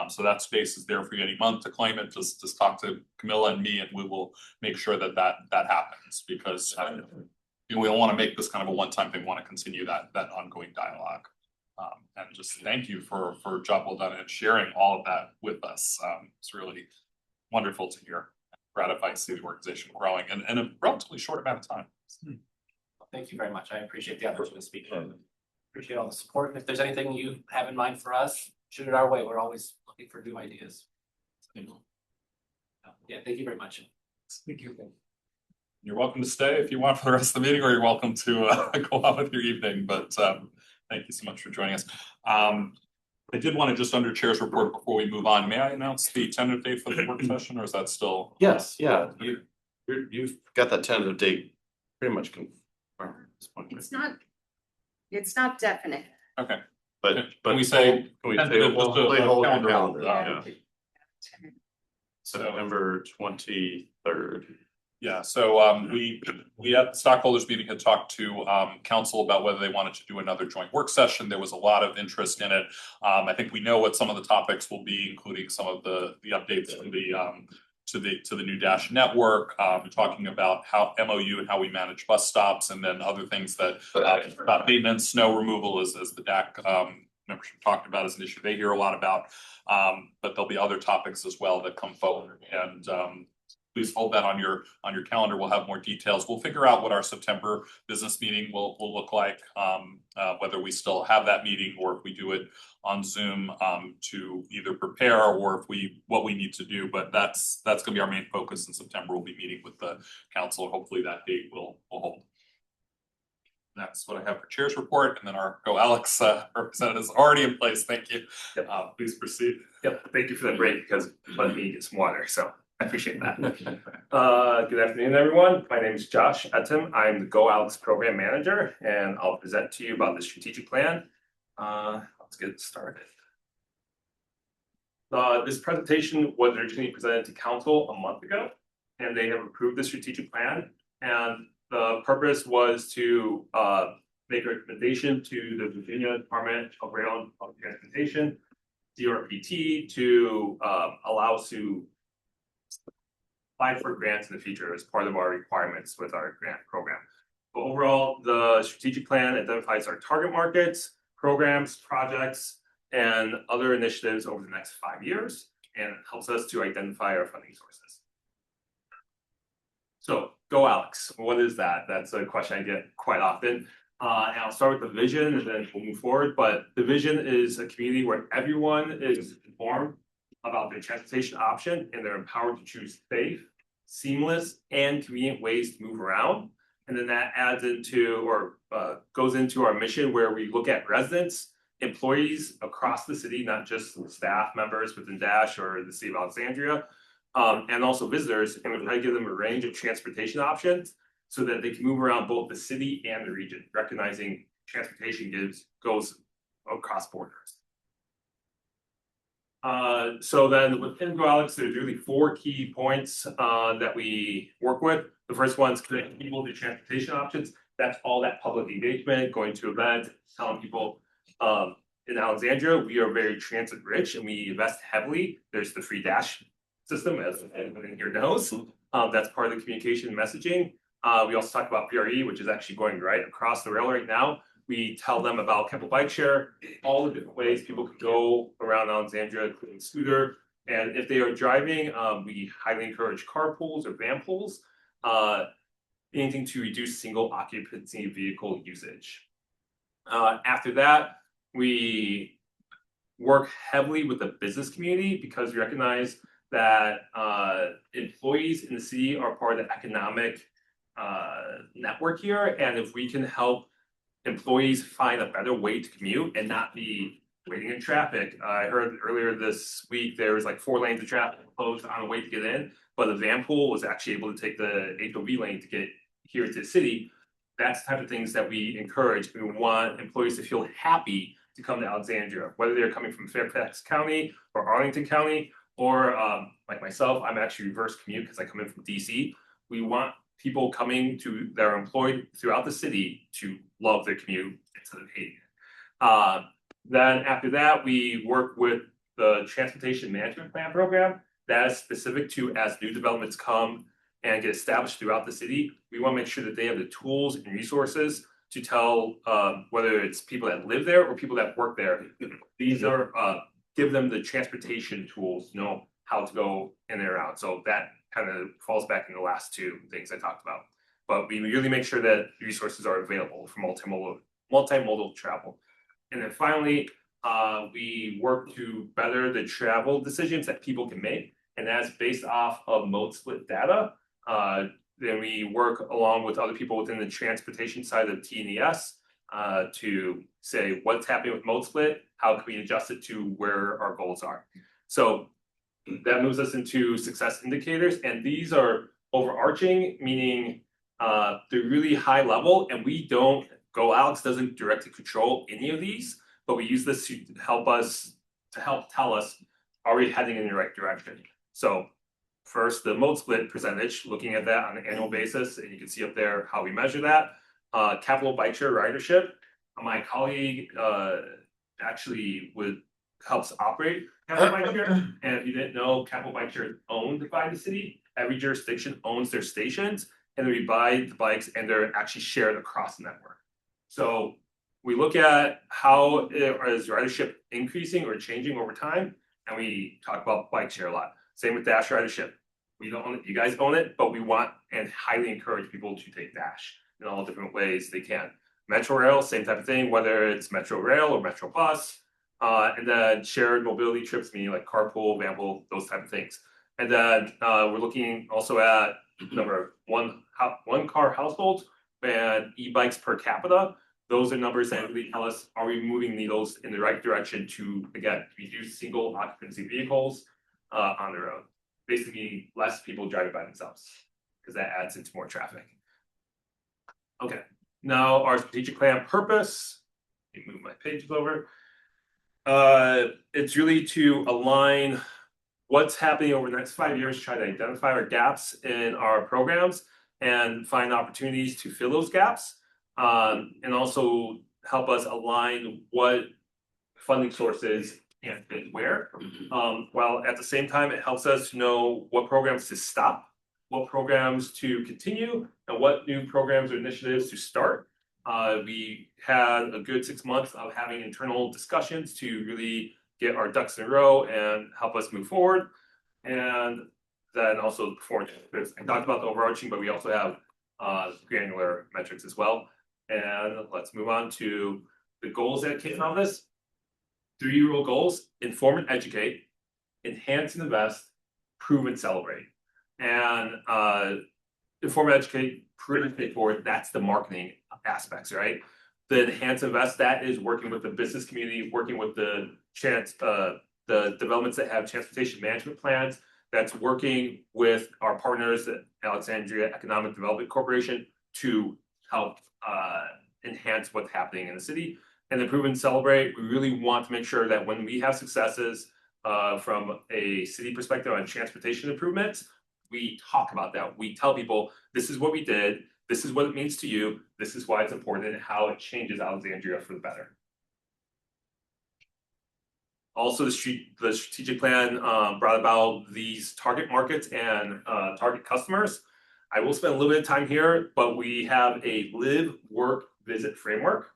So that space is there for you any month to claim it. Just talk to Camilla and me, and we will make sure that happens, because we don't want to make this kind of a one-time thing. We want to continue that ongoing dialogue. And just thank you for a job well done and sharing all of that with us. It's really wonderful to hear. Gratified to see the organization growing in a relatively short amount of time. Thank you very much. I appreciate the opportunity to speak. Appreciate all the support. And if there's anything you have in mind for us, shoot it our way. We're always looking for new ideas. Yeah, thank you very much. Thank you. You're welcome to stay if you want for the rest of the meeting, or you're welcome to go on with your evening, but thank you so much for joining us. I did want to just under chair's report before we move on, may I announce the tentative date for the work session, or is that still? Yes, yeah, you've got that tentative date pretty much confirmed at this point. It's not definite. Okay. But Can we say we'll tentative, just a hold calendar? calendar, Yeah. yeah. September 23rd. Yeah, so we at the stockholders meeting had talked to council about whether they wanted to do another joint work session. There was a lot of interest in it. I think we know what some of the topics will be, including some of the updates from to the new Dash network, talking about how MOU and how we manage bus stops, and then other things that about maintenance, snow removal, as the DAC membership talked about as an issue they hear a lot about. But there'll be other topics as well that come forward, and please hold that on your calendar. We'll have more details. We'll figure out what our September business meeting will look like, whether we still have that meeting or if we do it on Zoom to either prepare or if what we need to do. But that's going to be our main focus in September. We'll be meeting with the council, and hopefully that date will hold. That's what I have for chair's report, and then our Go Alex representative is already in place. Thank you. Please proceed. Yep, thank you for the break, because let me get some water, so I appreciate that. Good afternoon, everyone. My name is Josh Etten. I'm the Go Alex program manager, and I'll present to you about the strategic plan. Let's get started. This presentation was originally presented to council a month ago, and they have approved the strategic plan. And the purpose was to make a recommendation to the Virginia Department of Rail and Public Transportation, DRPT, to allow us to apply for grants in the future as part of our requirements with our grant program. But overall, the strategic plan identifies our target markets, programs, projects, and other initiatives over the next 5 years, and helps us to identify our funding sources. So, Go Alex, what is that? That's a question I get quite often. And I'll start with the vision, and then we'll move forward. But the vision is a community where everyone is informed about their transportation option, and they're empowered to choose safe, seamless, and convenient ways to move around. And then that adds into, or goes into our mission, where we look at residents, employees across the city, not just staff members within Dash or the city of Alexandria, and also visitors, and we try to give them a range of transportation options so that they can move around both the city and the region, recognizing transportation goes across borders. So then within Alex, there's really 4 key points that we work with. The first one's connecting people to transportation options. That's all that public engagement, going to events, telling people in Alexandria, we are very transit rich and we invest heavily. There's the free dash system, as everyone here knows. That's part of the communication messaging. We also talk about PRE, which is actually going right across the rail right now. We tell them about Capital Bike Share, all the different ways people can go around Alexandria, including scooter. And if they are driving, we highly encourage carpools or van pools, anything to reduce single occupancy vehicle usage. After that, we work heavily with the business community because we recognize that employees in the city are part of the economic network here. And if we can help employees find a better way to commute and not be waiting in traffic. I heard earlier this week there was like 4 lanes of traffic closed on the way to get in, but the van pool was actually able to take the HOV lane to get here to the city. That's the type of things that we encourage. We want employees to feel happy to come to Alexandria, whether they're coming from Fairfax County or Arlington County, or like myself, I'm actually reverse commute because I come in from DC. We want people coming that are employed throughout the city to love their commute instead of hating it. Then after that, we work with the Transportation Management Plan program that is specific to as new developments come and get established throughout the city. We want to make sure that they have the tools and resources to tell whether it's people that live there or people that work there. These are give them the transportation tools, know how to go in and out. So that kind of falls back in the last 2 things I talked about. But we really make sure that resources are available for multimodal travel. And then finally, we work to better the travel decisions that people can make. And that's based off of mode split data. Then we work along with other people within the transportation side of TNES to say what's happening with mode split, how can we adjust it to where our goals are. So that moves us into success indicators, and these are overarching, meaning they're really high level, and we don't go, Alex doesn't directly control any of these, but we use this to help tell us, are we heading in the right direction? So first, the mode split percentage, looking at that on an annual basis, and you can see up there how we measure that. Capital Bike Share ridership, my colleague actually helps operate Capital Bike Share. And if you didn't know, Capital Bike Share is owned by the city. Every jurisdiction owns their stations, and then we buy the bikes and they're actually shared across the network. So we look at how is ridership increasing or changing over time, and we talk about bike share a lot. Same with Dash ridership. We don't own it, you guys own it, but we want and highly encourage people to take Dash in all different ways they can. Metro Rail, same type of thing, whether it's Metro Rail or Metro Bus. And then shared mobility trips, meaning like carpool, vanpool, those type of things. And then we're looking also at number one car households and e-bikes per capita. Those are numbers that really tell us, are we moving needles in the right direction to, again, reduce single occupancy vehicles on the road. Basically, less people driving by themselves, because that adds into more traffic. Okay, now our strategic plan purpose. Let me move my pages over. It's really to align what's happening over the next 5 years, try to identify our gaps in our programs and find opportunities to fill those gaps, and also help us align what funding sources and fit where. While at the same time, it helps us to know what programs to stop, what programs to continue, and what new programs or initiatives to start. We had a good 6 months of having internal discussions to really get our ducks in a row and help us move forward. And then also the performance. I talked about the overarching, but we also have granular metrics as well. And let's move on to the goals that came out of this. 3-year-old goals: inform and educate, enhance and invest, prove and celebrate. And inform and educate, pretty straightforward. That's the marketing aspects, right? The enhance invest, that is working with the business community, working with the developments that have transportation management plans that's working with our partners at Alexandria Economic Development Corporation to help enhance what's happening in the city. And Improve and Celebrate, we really want to make sure that when we have successes from a city perspective on transportation improvements, we talk about that. We tell people, this is what we did, this is what it means to you, this is why it's important, and how it changes Alexandria for the better. Also, the strategic plan brought about these target markets and target customers. I will spend a little bit of time here, but we have a live, work, visit framework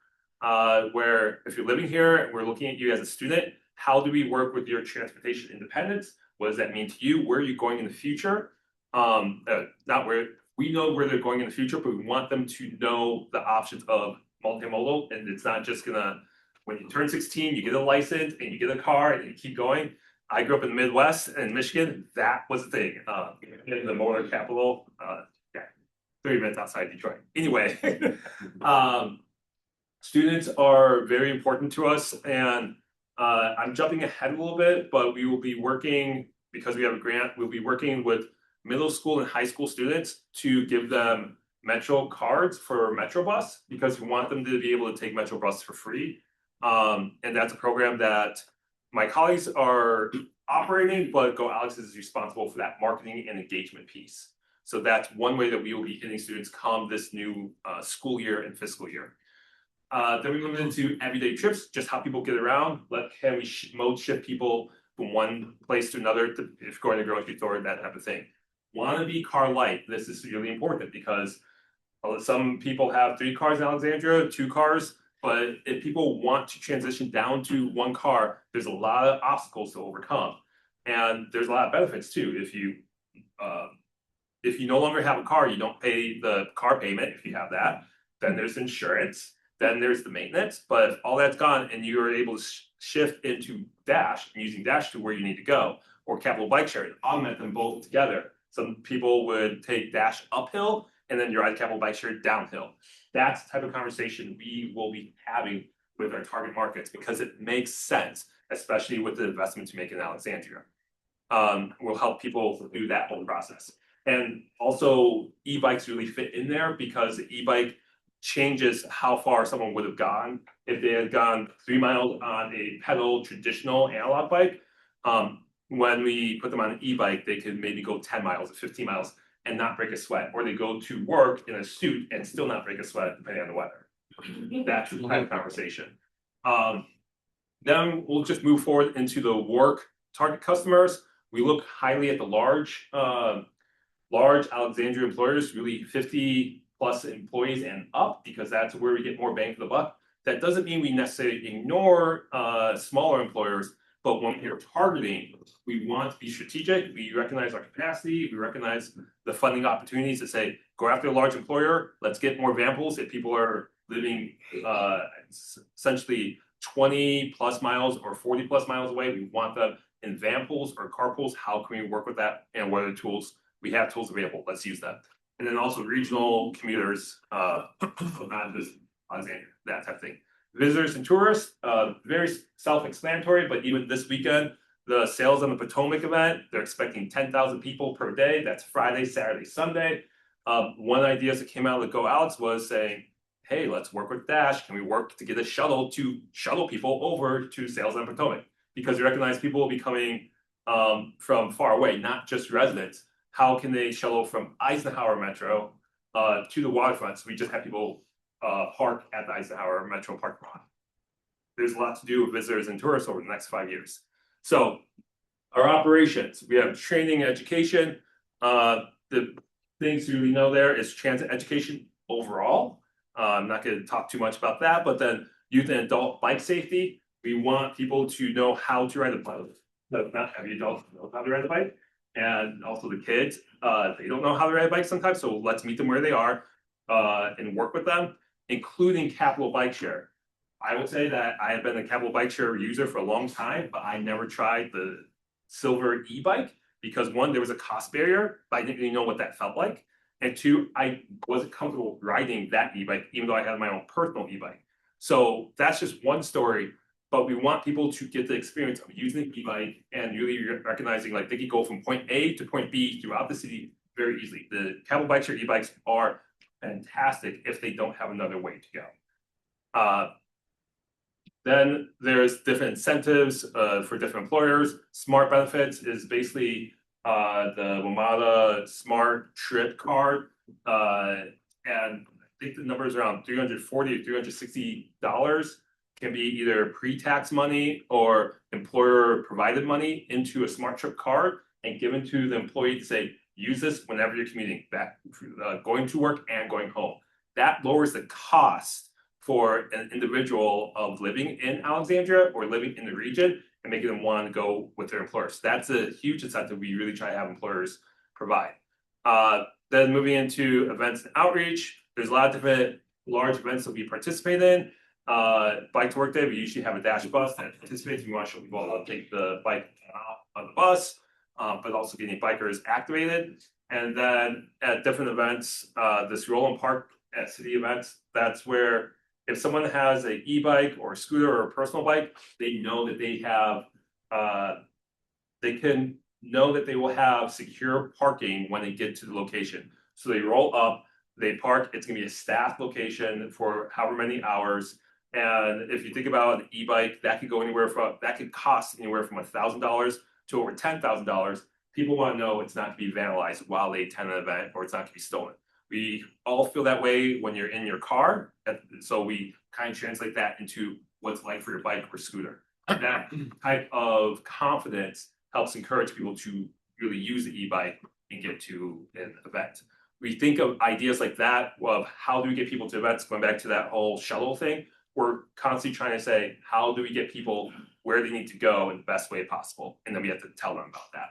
where if you're living here and we're looking at you as a student, how do we work with your transportation independence? What does that mean to you? Where are you going in the future? Not where we know where they're going in the future, but we want them to know the options of multimodal, and it's not just gonna. When you turn 16, you get a license and you get a car and you keep going. I grew up in the Midwest and Michigan. That was the thing. In the motor capital, 30 minutes outside Detroit. Anyway, students are very important to us, and I'm jumping ahead a little bit, but we will be working, because we have a grant, we'll be working with middle school and high school students to give them Metro cards for Metro Bus, because we want them to be able to take Metro Bus for free. And that's a program that my colleagues are operating, but Go Alex is responsible for that marketing and engagement piece. So that's one way that we will be hitting students come this new school year and fiscal year. Then we move into everyday trips, just how people get around. Can we mode shift people from one place to another, if you're going to the grocery store, that type of thing. Want to be car light. This is really important because some people have 3 cars in Alexandria, 2 cars. But if people want to transition down to 1 car, there's a lot of obstacles to overcome. And there's a lot of benefits too. If you no longer have a car, you don't pay the car payment if you have that. Then there's insurance, then there's the maintenance, but if all that's gone and you are able to shift into Dash and using Dash to where you need to go, or Capital Bike Share, augment them both together. Some people would take Dash uphill and then you're at Capital Bike Share downhill. That's the type of conversation we will be having with our target markets because it makes sense, especially with the investments we make in Alexandria. We'll help people do that whole process. And also e-bikes really fit in there because the e-bike changes how far someone would have gone. If they had gone 3 miles on a pedal traditional analog bike, when we put them on an e-bike, they could maybe go 10 miles or 15 miles and not break a sweat, or they go to work in a suit and still not break a sweat depending on the weather. That's the kind of conversation. Then we'll just move forward into the work target customers. We look highly at the large Alexandria employers, really 50 plus employees and up, because that's where we get more bang for the buck. That doesn't mean we necessarily ignore smaller employers, but when we're targeting, we want to be strategic. We recognize our capacity. We recognize the funding opportunities to say, go after a large employer. Let's get more vamples. If people are living essentially 20 plus miles or 40 plus miles away, we want them in vampools or carpools. How can we work with that? And what are the tools? We have tools available. Let's use them. And then also regional commuters, not just Alexandria, that type of thing. Visitors and tourists, very self-explanatory, but even this weekend, the Sails on the Potomac event, they're expecting 10,000 people per day. That's Friday, Saturday, Sunday. One idea that came out of the Go Alex was saying, hey, let's work with Dash. Can we work to get a shuttle to shuttle people over to Sails on the Potomac? Because we recognize people will be coming from far away, not just residents. How can they shuttle from Eisenhower Metro to the waterfront? So we just have people park at the Eisenhower Metro parking lot. There's a lot to do with visitors and tourists over the next 5 years. So our operations, we have training and education. The things you really know there is transit education overall. I'm not going to talk too much about that, but then youth and adult bike safety. We want people to know how to ride a bike. Not every adult knows how to ride a bike. And also the kids, they don't know how to ride a bike sometimes. So let's meet them where they are and work with them, including Capital Bike Share. I would say that I have been a Capital Bike Share user for a long time, but I never tried the silver e-bike because 1, there was a cost barrier, but I didn't really know what that felt like. And 2, I wasn't comfortable riding that e-bike, even though I had my own personal e-bike. So that's just one story. But we want people to get the experience of using the e-bike and really recognizing like they can go from point A to point B throughout the city very easily. The cable bikes or e-bikes are fantastic if they don't have another way to go. Then there's different incentives for different employers. Smart benefits is basically the WMATA Smart Trip Card. And I think the number is around $340 to $360. Can be either pre-tax money or employer provided money into a smart trip card and given to the employee to say, use this whenever you're commuting back, going to work and going home. That lowers the cost for an individual of living in Alexandria or living in the region and making them want to go with their employers. That's a huge incentive we really try to have employers provide. Then moving into events and outreach, there's a lot of different large events that we participate in. Bike to work day, we usually have a dash bus that participates. We want to show people how to take the bike on the bus, but also getting bikers activated. And then at different events, this roll and park at city events, that's where if someone has an e-bike or a scooter or a personal bike, they know that they have, they can know that they will have secure parking when they get to the location. So they roll up, they park, it's gonna be a staffed location for however many hours. And if you think about an e-bike, that could go anywhere from, that could cost anywhere from $1,000 to over $10,000. People want to know it's not to be vandalized while they attend an event or it's not to be stolen. We all feel that way when you're in your car. So we kind of translate that into what's like for your bike or scooter. That type of confidence helps encourage people to really use the e-bike and get to an event. We think of ideas like that of how do we get people to events, going back to that whole shuttle thing. We're constantly trying to say, how do we get people where they need to go in the best way possible? And then we have to tell them about that.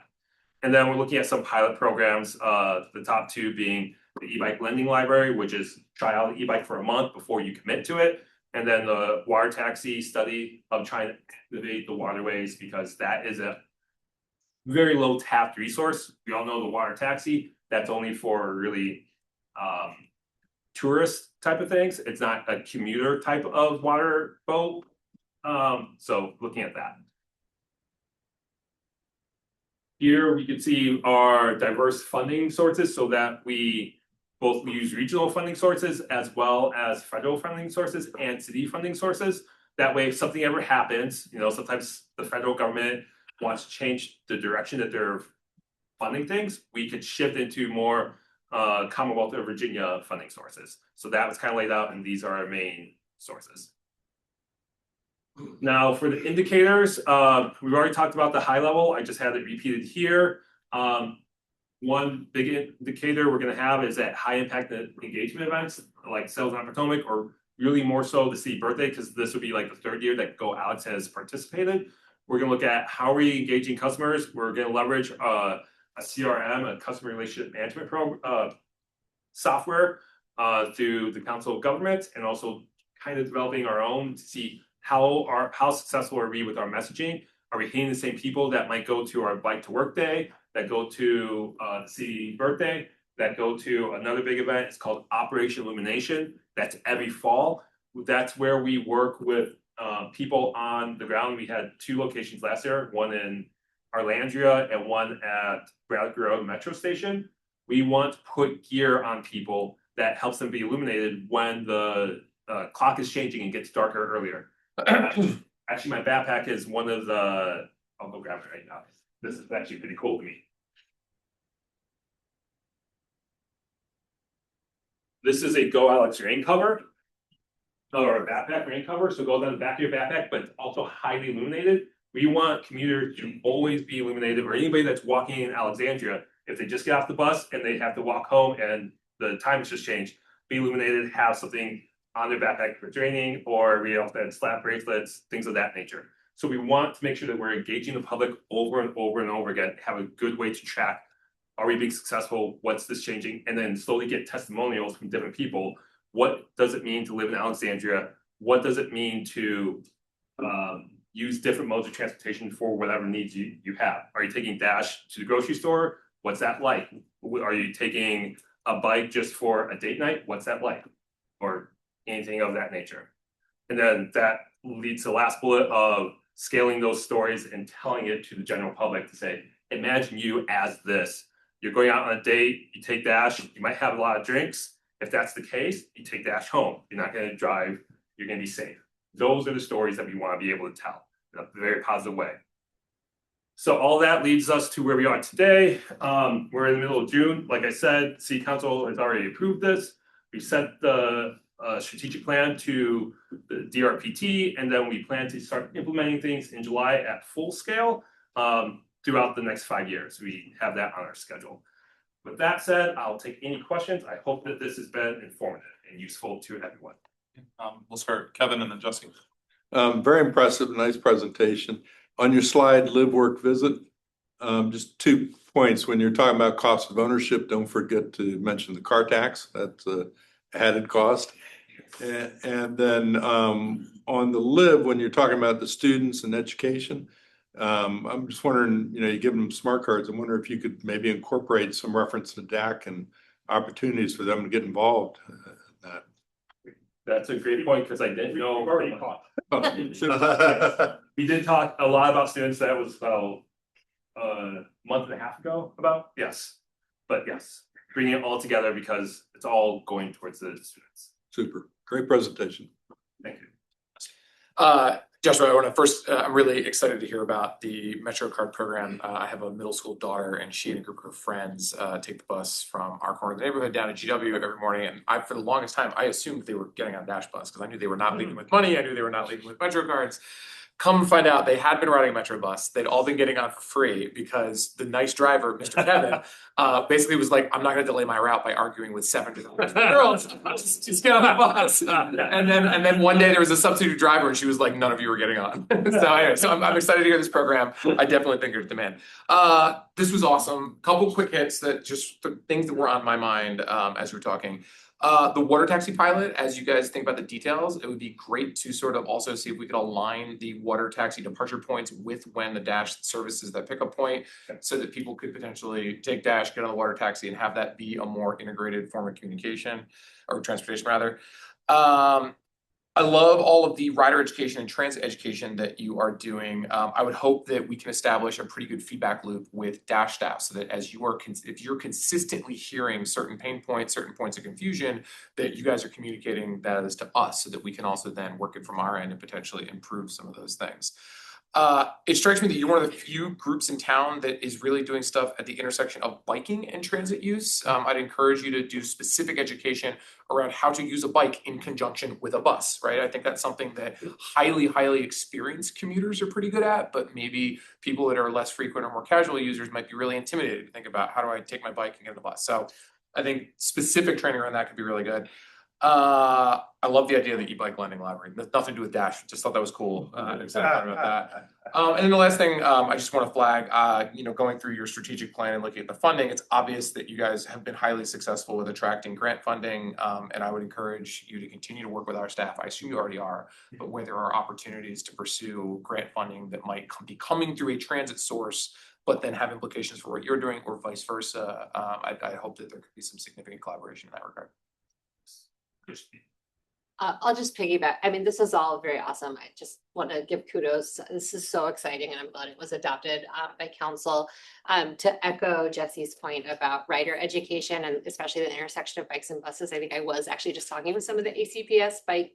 And then we're looking at some pilot programs, the top two being the e-bike lending library, which is try out the e-bike for a month before you commit to it. And then the water taxi study of trying to activate the waterways, because that is a very low tapped resource. We all know the water taxi, that's only for really tourist type of things. It's not a commuter type of water boat. So looking at that. Here we can see our diverse funding sources so that we both use regional funding sources as well as federal funding sources and city funding sources. That way, if something ever happens, you know, sometimes the federal government wants to change the direction that they're funding things, we could shift into more Commonwealth of Virginia funding sources. So that was kind of laid out, and these are our main sources. Now for the indicators, we've already talked about the high level. I just had it repeated here. One big indicator we're going to have is that high impact engagement events like Sales on Potomac, or really more so the city birthday, because this would be like the third year that Go Alex has participated. We're going to look at how are we engaging customers. We're going to leverage a CRM, a customer relationship management software through the Council of Governments, and also kind of developing our own to see how successful are we with our messaging. Are we hitting the same people that might go to our bike to work day, that go to the city birthday, that go to another big event? It's called Operation Illumination. That's every fall. That's where we work with people on the ground. We had 2 locations last year, one in Alexandria and one at Bradley Road Metro Station. We want to put gear on people that helps them be illuminated when the clock is changing and gets darker earlier. Actually, my backpack is one of the, I'll go grab it right now. This is actually pretty cool to me. This is a Go Alex rain cover, or a backpack rain cover. So it goes on the back of your backpack, but it's also highly illuminated. We want commuters to always be illuminated, or anybody that's walking in Alexandria, if they just get off the bus and they have to walk home and the time has just changed, be illuminated, have something on their backpack for training, or we also had slap bracelets, things of that nature. So we want to make sure that we're engaging the public over and over and over again, have a good way to track, are we being successful, what's this changing, and then slowly get testimonials from different people. What does it mean to live in Alexandria? What does it mean to use different modes of transportation for whatever needs you have? Are you taking Dash to the grocery store? What's that like? Are you taking a bike just for a date night? What's that like? Or anything of that nature. And then that leads to the last bullet of scaling those stories and telling it to the general public to say, imagine you as this. You're going out on a date, you take Dash, you might have a lot of drinks. If that's the case, you take Dash home. You're not going to drive, you're going to be safe. Those are the stories that we want to be able to tell in a very positive way. So all that leads us to where we are today. We're in the middle of June. Like I said, City Council has already approved this. We sent the strategic plan to the DRPT, and then we plan to start implementing things in July at full scale throughout the next 5 years. We have that on our schedule. With that said, I'll take any questions. I hope that this has been informative and useful to everyone. We'll start Kevin and then Jesse. Very impressive, nice presentation. On your slide, live, work, visit, just 2 points. When you're talking about cost of ownership, don't forget to mention the car tax. That's a added cost. And then on the live, when you're talking about the students and education, I'm just wondering, you know, you give them smart cards. I wonder if you could maybe incorporate some reference to DAC and opportunities for them to get involved in that. That's a great point because I didn't know. We did talk a lot about students. That was about a month and a half ago about, yes. But yes, bringing it all together because it's all going towards the students. Super, great presentation. Thank you. Joshua, I want to first, I'm really excited to hear about the MetroCard program. I have a middle school daughter and she and a group of her friends take the bus from our corner of the neighborhood down to GW every morning. And for the longest time, I assumed they were getting on Dash bus because I knew they were not leaving with money. I knew they were not leaving with MetroCards. Come to find out, they had been riding a Metro bus. They'd all been getting on for free because the nice driver, Mr. Kevin, basically was like, I'm not going to delay my route by arguing with 7 different girls. Just get on the bus. And then one day there was a substitute driver and she was like, none of you are getting on. So anyway, I'm excited to hear this program. I definitely think there's demand. This was awesome. Couple quick hits that just the things that were on my mind as we were talking. The water taxi pilot, as you guys think about the details, it would be great to sort of also see if we could align the water taxi departure points with when the Dash services that pickup point so that people could potentially take Dash, get on the water taxi and have that be a more integrated form of communication or transportation rather. I love all of the rider education and transit education that you are doing. I would hope that we can establish a pretty good feedback loop with Dash staff so that as you are, if you're consistently hearing certain pain points, certain points of confusion, that you guys are communicating that as to us so that we can also then work it from our end and potentially improve some of those things. It strikes me that you're one of the few groups in town that is really doing stuff at the intersection of biking and transit use. I'd encourage you to do specific education around how to use a bike in conjunction with a bus, right? I think that's something that highly experienced commuters are pretty good at, but maybe people that are less frequent or more casual users might be really intimidated to think about how do I take my bike and get on the bus. So I think specific training around that could be really good. I love the idea of the e-bike lending library. Nothing to do with Dash. Just thought that was cool. Excited about that. And then the last thing I just want to flag, you know, going through your strategic plan and looking at the funding, it's obvious that you guys have been highly successful with attracting grant funding. And I would encourage you to continue to work with our staff. I assume you already are, but where there are opportunities to pursue grant funding that might be coming through a transit source, but then have implications for what you're doing or vice versa. I hope that there could be some significant collaboration in that regard. I'll just piggyback. I mean, this is all very awesome. I just want to give kudos. This is so exciting and I'm glad it was adopted by council. To echo Jesse's point about rider education and especially the intersection of bikes and buses, I think I was actually just talking with some of the ACPS bike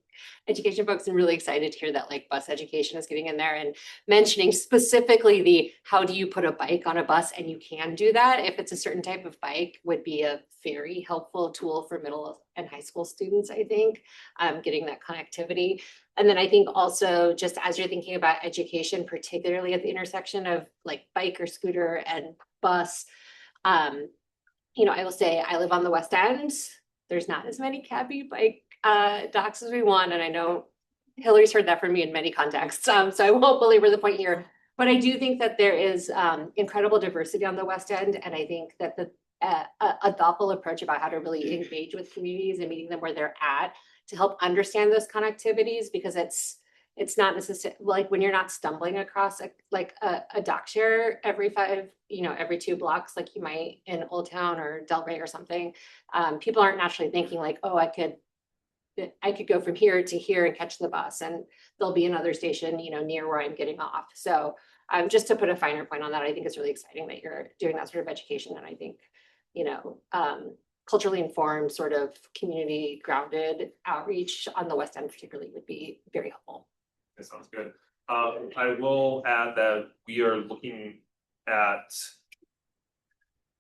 education folks and really excited to hear that like bus education is getting in there and mentioning specifically the how do you put a bike on a bus, and you can do that if it's a certain type of bike would be a very helpful tool for middle and high school students, I think, getting that connectivity. And then I think also just as you're thinking about education, particularly at the intersection of like bike or scooter and bus, you know, I will say I live on the West End. There's not as many cabbie bike docks as we want. And I know Hillary's heard that from me in many contexts. So I won't belabor the point here. But I do think that there is incredible diversity on the West End. And I think that a thoughtful approach about how to really engage with communities and meeting them where they're at to help understand those connectivities, because it's not necessarily like when you're not stumbling across a dock share every 2 blocks, like you might in Old Town or Delray or something. People aren't naturally thinking like, oh, I could that I could go from here to here and catch the bus, and there'll be another station, you know, near where I'm getting off. So just to put a finer point on that, I think it's really exciting that you're doing that sort of education. And I think, you know, culturally informed, sort of community grounded outreach on the West End particularly would be very helpful. That sounds good. I will add that we are looking at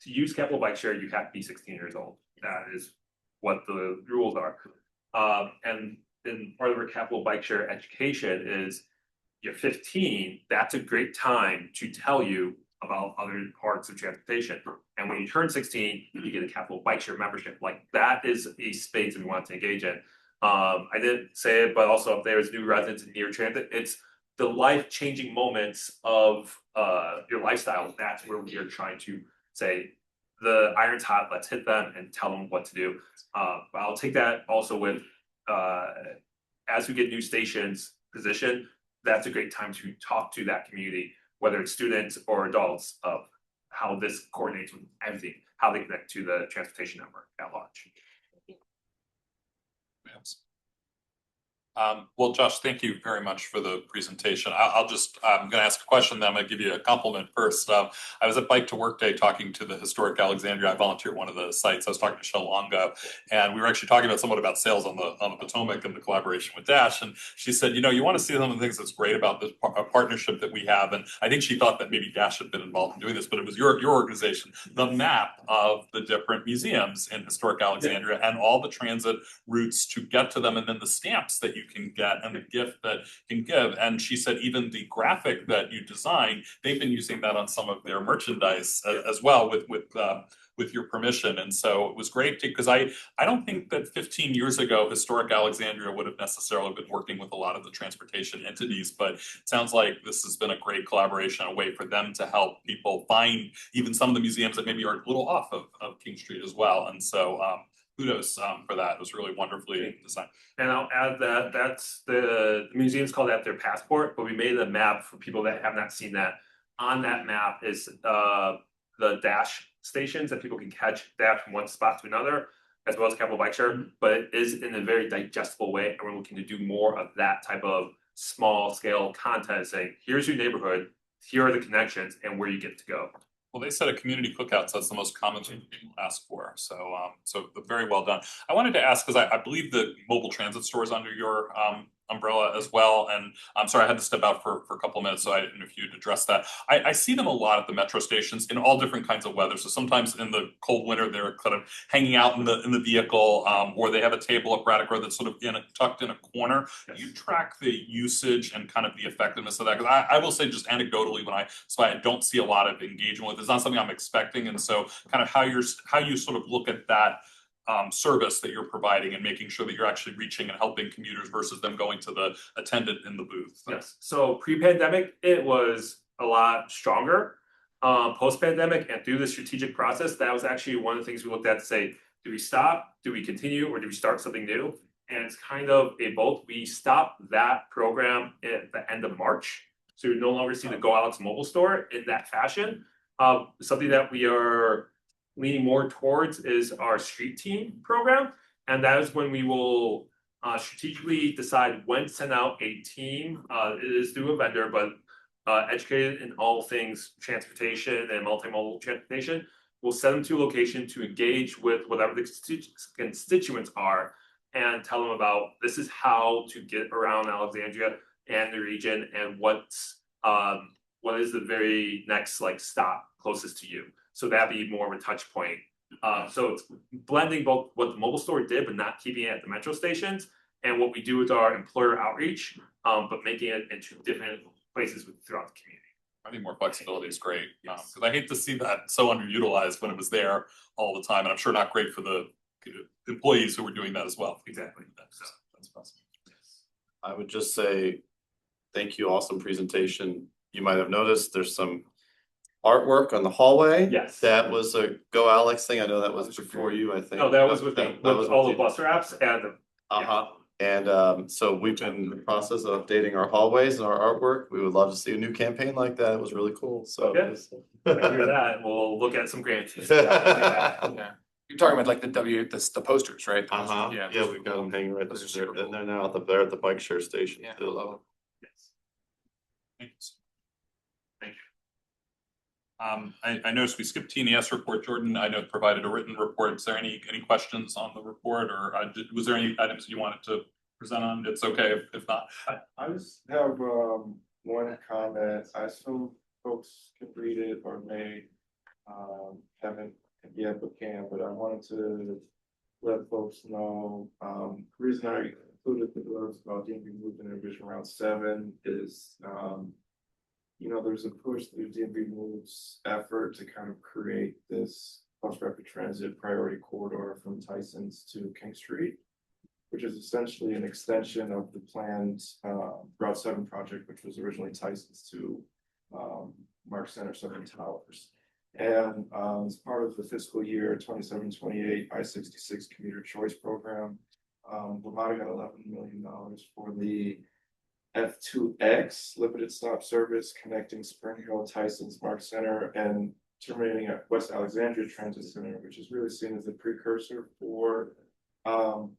to use capital bike share, you have to be 16 years old. That is what the rules are. And then part of our capital bike share education is you're 15, that's a great time to tell you about other parts of transportation. And when you turn 16, you get a capital bike share membership. Like that is a space we want to engage in. I didn't say it, but also if there's new residents in near transit, it's the life-changing moments of your lifestyle. That's where we are trying to say the iron's hot, let's hit them and tell them what to do. But I'll take that also with as we get new stations positioned, that's a great time to talk to that community, whether it's students or adults, of how this coordinates with everything, how they connect to the transportation network at large. Yes. Well, Josh, thank you very much for the presentation. I'm going to ask a question, then I'm going to give you a compliment first. I was at Bike to Work Day talking to the historic Alexandria. I volunteer at one of the sites. I was talking to Shell Longo, and we were actually talking somewhat about sales on the Potomac and the collaboration with Dash. And she said, you know, you want to see some of the things that's great about this partnership that we have. And I think she thought that maybe Dash had been involved in doing this, but it was your organization. The map of the different museums in historic Alexandria and all the transit routes to get to them, and then the stamps that you can get and the gift that you can give. And she said even the graphic that you designed, they've been using that on some of their merchandise as well with your permission. And so it was great because I don't think that 15 years ago historic Alexandria would have necessarily been working with a lot of the transportation entities, but it sounds like this has been a great collaboration, a way for them to help people find even some of the museums that maybe are a little off of King Street as well. And so kudos for that. It was really wonderfully designed. And I'll add that that's the museums call that their passport, but we made a map for people that have not seen that. On that map is the Dash stations that people can catch Dash from one spot to another, as well as capital bike share, but it is in a very digestible way, and we're looking to do more of that type of small scale content, saying here's your neighborhood, here are the connections, and where you get to go. Well, they said a community cookout, so that's the most common thing people ask for. So, so very well done. I wanted to ask, because I believe the mobile transit store is under your umbrella as well. And I'm sorry, I had to step out for a couple of minutes, so I didn't know if you'd address that. I see them a lot at the metro stations in all different kinds of weather. So sometimes in the cold winter, they're kind of hanging out in the vehicle, or they have a table at Braddock Road that's sort of tucked in a corner. Do you track the usage and kind of the effectiveness of that? Because I will say just anecdotally, so I don't see a lot of engagement with it. It's not something I'm expecting. And so kind of how you sort of look at that service that you're providing and making sure that you're actually reaching and helping commuters versus them going to the attendant in the booth. Yes. So pre-pandemic, it was a lot stronger. Post-pandemic and through the strategic process, that was actually one of the things we looked at to say, do we stop? Do we continue? Or do we start something new? And it's kind of a both. We stopped that program at the end of March. So you're no longer seeing the Go Alex mobile store in that fashion. Something that we are leaning more towards is our street team program. And that is when we will strategically decide when to send out a team. It is through a vendor, but educated in all things transportation and multimodal transportation. We'll send them to a location to engage with whatever the constituents are and tell them about this is how to get around Alexandria and the region and what is the very next stop closest to you. So that'd be more of a touch point. So it's blending both what the mobile store did, but not keeping it at the metro stations, and what we do with our employer outreach, but making it into different places throughout the community. I think more flexibility is great, because I hate to see that so underutilized when it was there all the time, and I'm sure not great for the employees who were doing that as well. Exactly. That's awesome. I would just say, thank you, awesome presentation. You might have noticed there's some artwork on the hallway. Yes. That was a Go Alex thing. I know that was before you, I think. No, that was with me, with all the bus wraps and the. And so we've been in the process of updating our hallways and our artwork. We would love to see a new campaign like that. It was really cool. So Okay. I hear that. We'll look at some grants. Yeah. You're talking about like the posters, right? Yeah, we've got them hanging right Those are there, super and they're now they're at the bike share station. Yeah, I too. love Thanks. Thank you. I noticed we skipped TNES report. Jordan, I know provided a written report. Is there any questions on the report, or was there any items you wanted to present on? It's okay if not. I just have one comment. I assume folks can read it or may haven't yet but can, but I wanted to let folks know, the reason I included the alerts about DMV movement in Vision Route 7 is there's a push through DMV moves effort to kind of create this bus rapid transit priority corridor from Tyson's to King Street, which is essentially an extension of the planned Route 7 project, which was originally Tyson's to Mark Center 7 Towers. And as part of the fiscal year 27-28 I-66 commuter choice program, Vermont got $11 million for the F2X limited stop service connecting Spring Hill, Tyson's, Mark Center, and terminating at West Alexandria Transit Center, which is really seen as a precursor for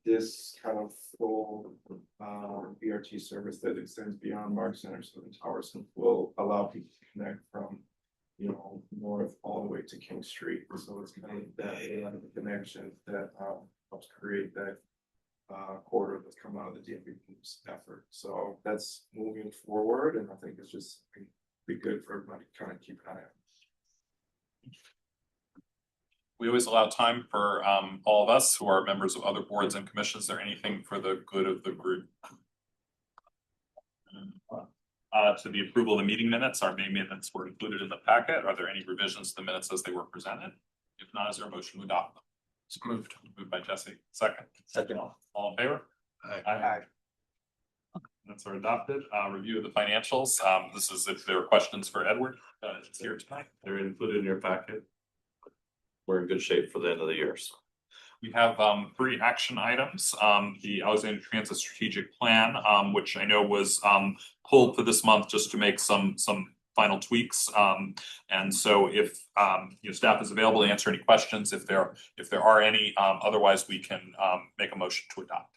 this kind of full BRT service that extends beyond Mark Center, so the towers will allow people to connect from north all the way to King Street. So it's kind of that connection that helps create that corridor that's come out of the DMV effort. So that's moving forward, and I think it's just be good for everybody to kind of keep an eye on. We always allow time for all of us who are members of other boards and commissions. Is there anything for the good of the group? To the approval of the meeting minutes, our May minutes were included in the packet. Are there any revisions to the minutes as they were presented? If not, is there a motion to adopt them? It's moved. Moved by Jesse. Second. Second. All in favor? Aye. Minutes are adopted. Review of the financials. This is if there are questions for Edward. It's here tonight. They're included in your packet. We're in good shape for the end of the year, so. We have 3 action items. The Alexandria Transit Strategic Plan, which I know was pulled for this month just to make some final tweaks. And so if staff is available to answer any questions, if there are any, otherwise we can make a motion to adopt.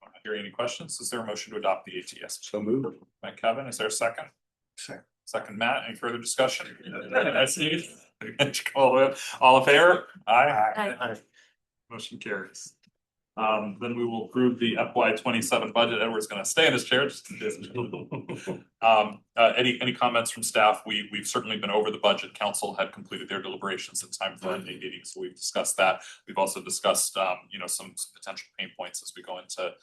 Not hearing any questions, is there a motion to adopt the ATS? So moved. By Kevin, is there a second? Second. Second, Matt, any further discussion? I see. All in favor? Aye. Aye. Motion carries. Then we will approve the FY 27 budget. Edward's gonna stay in his chair just in case. Any comments from staff? We've certainly been over the budget. Council had completed their deliberations in time for Monday meeting, so we've discussed that. We've also discussed some potential pain points as we go into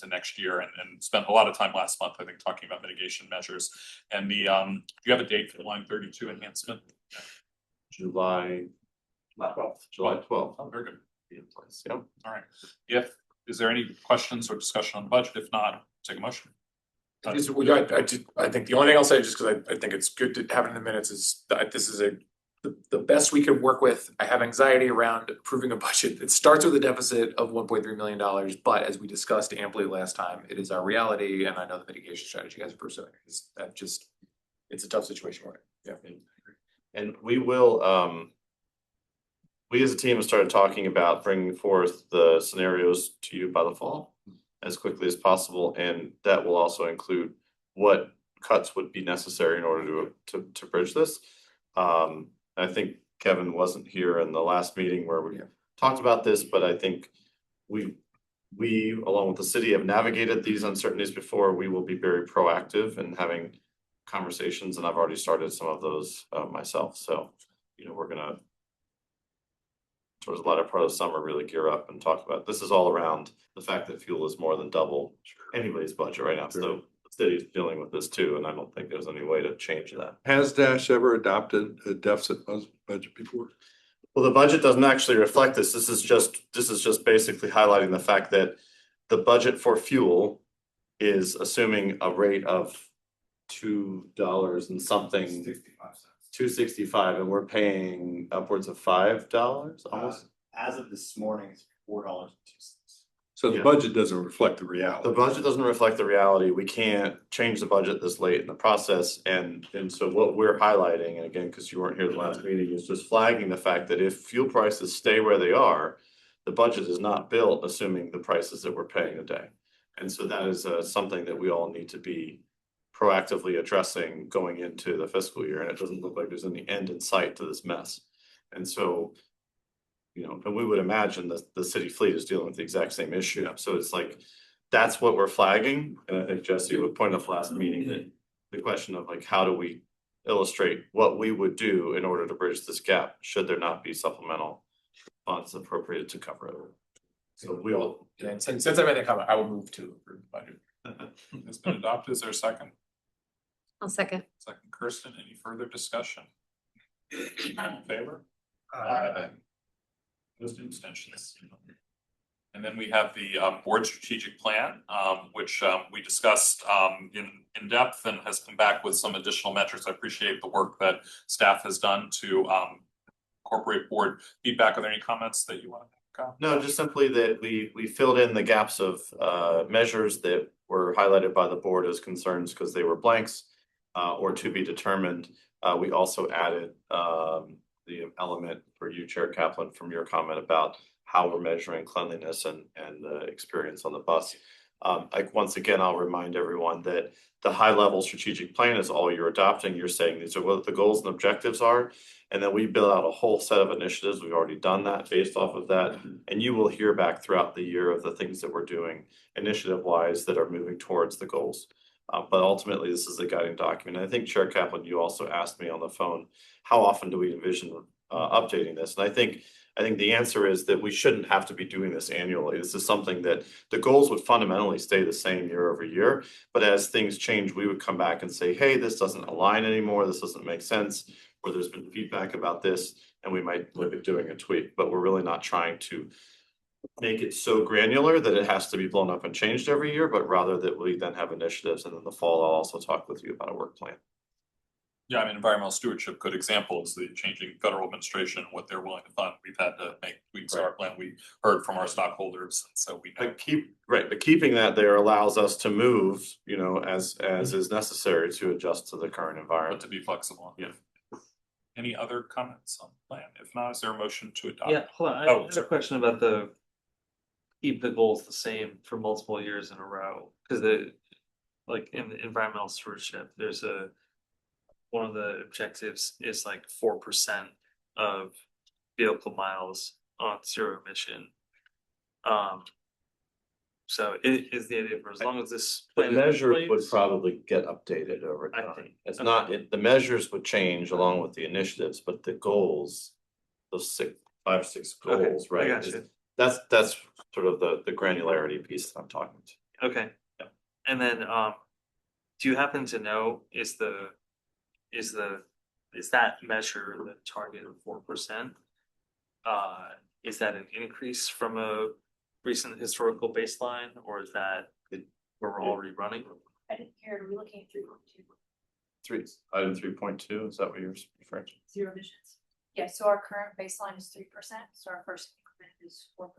next year, and spent a lot of time last month, I think, talking about mitigation measures. And do you have a date for the line 32 enhancement? July 12th. Oh, very good. Be in place. Yep. All right. Is there any questions or discussion on the budget? If not, take a motion. I think the only thing I'll say, just because I think it's good to have it in the minutes, is that this is the best we could work with. I have anxiety around approving a budget that starts with a deficit of $1.3 million, but as we discussed amply last time, it is our reality, and I know the mitigation strategy you guys are pursuing is that it's a tough situation we're in. Yeah. And we will, we as a team have started talking about bringing forth the scenarios to you by the fall as quickly as possible, and that will also include what cuts would be necessary in order to bridge this. I think Kevin wasn't here in the last meeting where we talked about this, but I think we along with the city have navigated these uncertainties before. We will be very proactive in having conversations, and I've already started some of those myself. So, we're gonna towards the latter part of the summer really gear up and talk about this. Is all around the fact that fuel is more than double anybody's budget right now. So the city's dealing with this too, and I don't think there's any way to change that. Has Dash ever adopted a deficit budget before? Well, the budget doesn't actually reflect this. This is just basically highlighting the fact that the budget for fuel is assuming a rate of $2 and something, 265, and we're paying upwards of $5 almost. As of this morning, it's $4.02. So the Yeah. budget doesn't reflect the The reality. budget doesn't reflect the reality. We can't change the budget this late in the process. And so what we're highlighting, and again, because you weren't here the last meeting, is just flagging the fact that if fuel prices stay where they are, the budget is not built assuming the prices that we're paying today. And so that is something that we all need to be proactively addressing going into the fiscal year. And it doesn't look like there's any end in sight to this mess. And so, you know, and we would imagine that the city fleet is dealing with the exact same issue. So it's like, that's what we're flagging. And I think Jesse would point out last meeting that the question of like, how do we illustrate what we would do in order to bridge this gap, should there not be supplemental funds appropriated to cover it? So we all. And since I made that comment, I will move to approve the budget. It's been adopted. Is there a second? I'll second. Second, Kirsten, any further discussion? All in favor? Opposed, abstentions. And then we have the board strategic plan, which we discussed in depth and has come back with some additional metrics. I appreciate the work that staff has done to incorporate board feedback. Are there any comments that you want to make? No, just simply that we filled in the gaps of measures that were highlighted by the board as concerns because they were blanks or to be determined. We also added the element for you, Chair Kaplan, from your comment about how we're measuring cleanliness and the experience on the bus. Like once again, I'll remind everyone that the high level strategic plan is all you're adopting. You're saying these are what the goals and objectives are. And then we build out a whole set of initiatives. We've already done that based off of that. And you will hear back throughout the year of the things that we're doing initiative wise that are moving towards the goals. But ultimately, this is the guiding document. I think Chair Kaplan, you also asked me on the phone, how often do we envision updating this? And I think the answer is that we shouldn't have to be doing this annually. This is something that the goals would fundamentally stay the same year over year. But as things change, we would come back and say, hey, this doesn't align anymore. This doesn't make sense. Or there's been feedback about this, and we might look at doing a tweak. But we're really not trying to make it so granular that it has to be blown up and changed every year, but rather that we then have initiatives. And in the fall, I'll also talk with you about a work plan. Yeah, I mean, environmental stewardship, good example is the changing federal administration, what they're willing to fund. We've had to make tweaks to our plan. We heard from our stockholders, and so we know. But keeping that there allows us to move, you know, as is necessary to adjust to the current environment. But to be flexible. Yeah. Any other comments on the plan? If not, is there a motion to adopt? Yeah, hold on, I have a question about keep the goals the same for multiple years in a row, because like in the environmental stewardship, there's one of the objectives is like 4% of vehicle miles on zero emission. So it is the idea for as long as this. The measures would probably get updated over time. It's not, the measures would change along with the initiatives, but the goals, those 5 or 6 goals, I right? got you. That's sort of the granularity piece that I'm talking to. Okay. Yeah. And then do you happen to know is that measure the target of 4%? Is that an increase from a recent historical baseline, or is that where we're already running? I didn't hear, we're looking at 3.2. Item 3.2, is that what you're referring to? Zero emissions. Yeah, so our current baseline is 3%, so our first increment is 4%,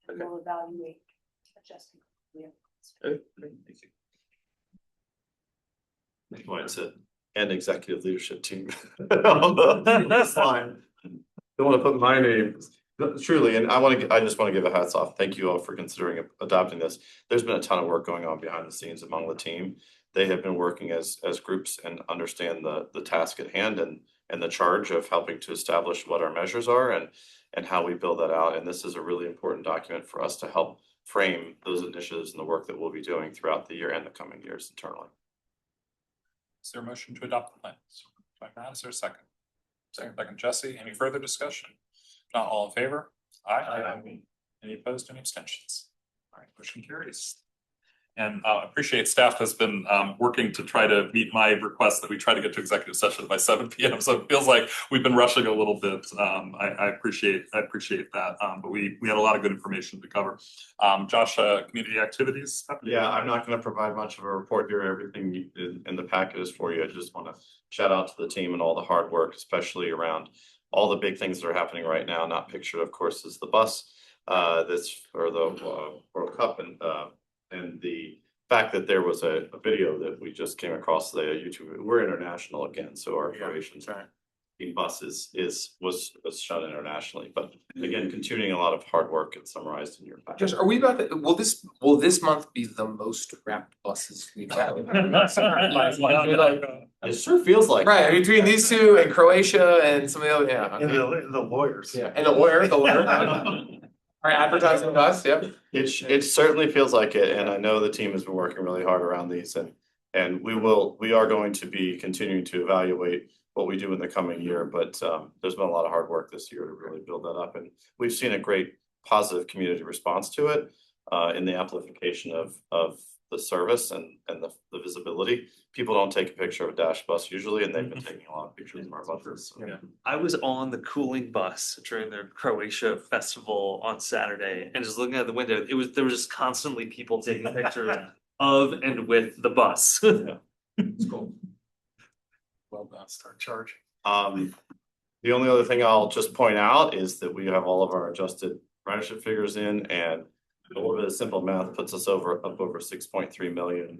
and we'll evaluate adjusting. Thank you. That's why it said, and executive leadership team. On the line. Don't want to put my name. Truly, and I just want to give a hats off. Thank you all for considering adopting this. There's been a ton of work going on behind the scenes among the team. They have been working as groups and understand the task at hand and the charge of helping to establish what our measures are and how we build that out. And this is a really important document for us to help frame those initiatives and the work that we'll be doing throughout the year and the coming years internally. Is there a motion to adopt the plan? Matt, is there a second? Second, Jesse. Any further discussion? If not, all in favor? Aye. Any opposed? Any abstentions? All right, motion carries. And appreciate staff has been working to try to meet my request that we try to get to executive session by 7 p.m. So it feels like we've been rushing a little bit. I appreciate that. But we had a lot of good information to cover. Josh, community activities. Yeah, I'm not going to provide much of a report here. Everything in the packet is for you. I just want to shout out to the team and all the hard work, especially around all the big things that are happening right now. Not pictured, of course, is the bus. That's for the World Cup and the fact that there was a video that we just came across the YouTube. We're international again, so our Croatian bus was shot internationally, but again, continuing a lot of hard work and summarized in your package. Josh, are we about to, will this month be the most wrapped buses we've had? It sure feels like. Right, between these two and Croatia and some of the other, yeah. And the lawyers. Yeah, and the lawyer. Our advertising us, yep. It certainly feels like it, and I know the team has been working really hard around these and we are going to be continuing to evaluate what we do in the coming year, but there's been a lot of hard work this year to really build that up, and we've seen a great positive community response to it in the amplification of the service and the visibility. People don't take a picture of a dash bus usually, and they've been taking a lot of pictures of our buses. So. Yeah. I was on the cooling bus during the Croatia festival on Saturday and just looking out the window, there was just constantly people taking pictures of and with the bus. Yeah. It's cool. Well done, start charging. The only other thing I'll just point out is that we have all of our adjusted ridership figures in, and a little bit of simple math puts us up over 6.3 million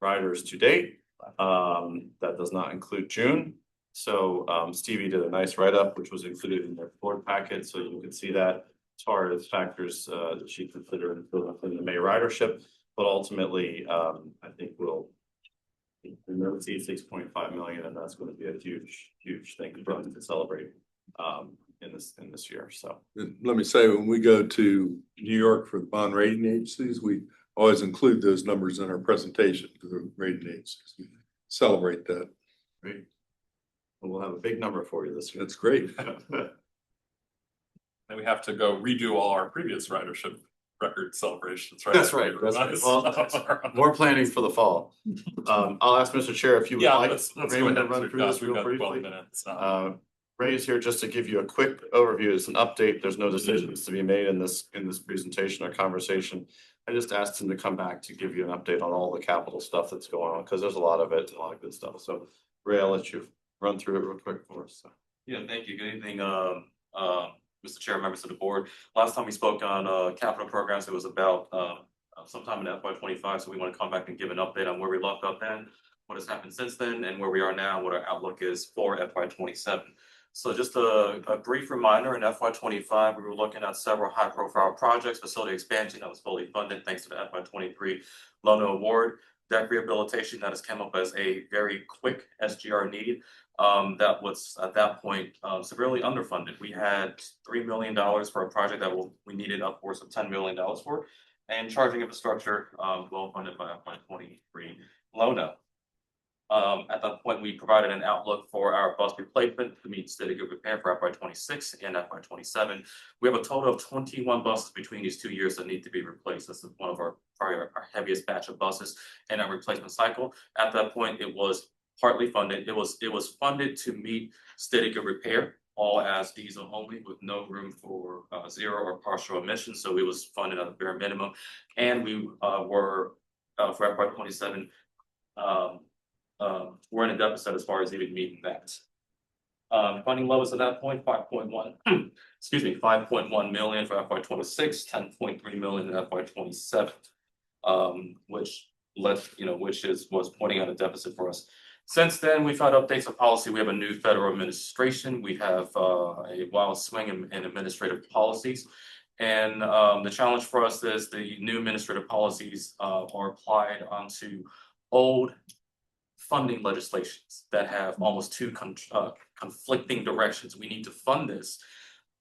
riders to date. That does not include June. So Stevie did a nice write-up, which was included in their board packet, so you can see that as far as factors that she considered in the May ridership. But ultimately, I think we'll see 6.5 million, and that's going to be a huge thing for us to celebrate in this year. So let me say, when we go to New York for the bond rating agencies, we always include those numbers in our presentation to the rating agencies. We celebrate that. Great. We'll have a big number for you this year. That's great. Then we have to go redo all our previous ridership record celebrations, right? That's right. Well, more planning for the fall. I'll ask Mr. Chair if you would like let's go Raymond to ahead. run We've through got- this we've real got 12 briefly. minutes. Ray is here just to give you a quick overview. It's an update. There's no decisions to be made in this presentation or conversation. I just asked him to come back to give you an update on all the capital stuff that's going on, because there's a lot of it and a lot of good stuff. So Ray, I'll let you run through it real quick for us. Yeah, thank you. Good evening, Mr. Chair, members of the board. Last time we spoke on capital programs, it was about sometime in FY25. So we want to come back and give an update on where we left off then, what has happened since then, and where we are now, what our outlook is for FY27. So just a brief reminder, in FY25, we were looking at several high-profile projects, facility expansion that was fully funded thanks to the FY23 Lono Award, deck rehabilitation that has come up as a very quick SGR need. That was at that point severely underfunded. We had $3 million for a project that we needed upwards of $10 million for, and charging infrastructure well funded by FY23 Lono. At that point, we provided an outlook for our bus replacement to meet steady good repair for FY26 and FY27. We have a total of 21 buses between these 2 years that need to be replaced. This is one of our heaviest batch of buses in our replacement cycle. At that point, it was partly funded. It was funded to meet steady good repair, all as diesel only, with no room for zero or partial emissions. So it was funded at a bare minimum, and we were for FY27. We're in a deficit as far as even meeting that. Funding levels at that point, 5.1, excuse me, 5.1 million for FY26, 10.3 million in FY27, which was pointing out a deficit for us. Since then, we've had updates of policy. We have a new federal administration. We have a wild swing in administrative policies. And the challenge for us is the new administrative policies are applied onto old funding legislations that have almost two conflicting directions. We need to fund this,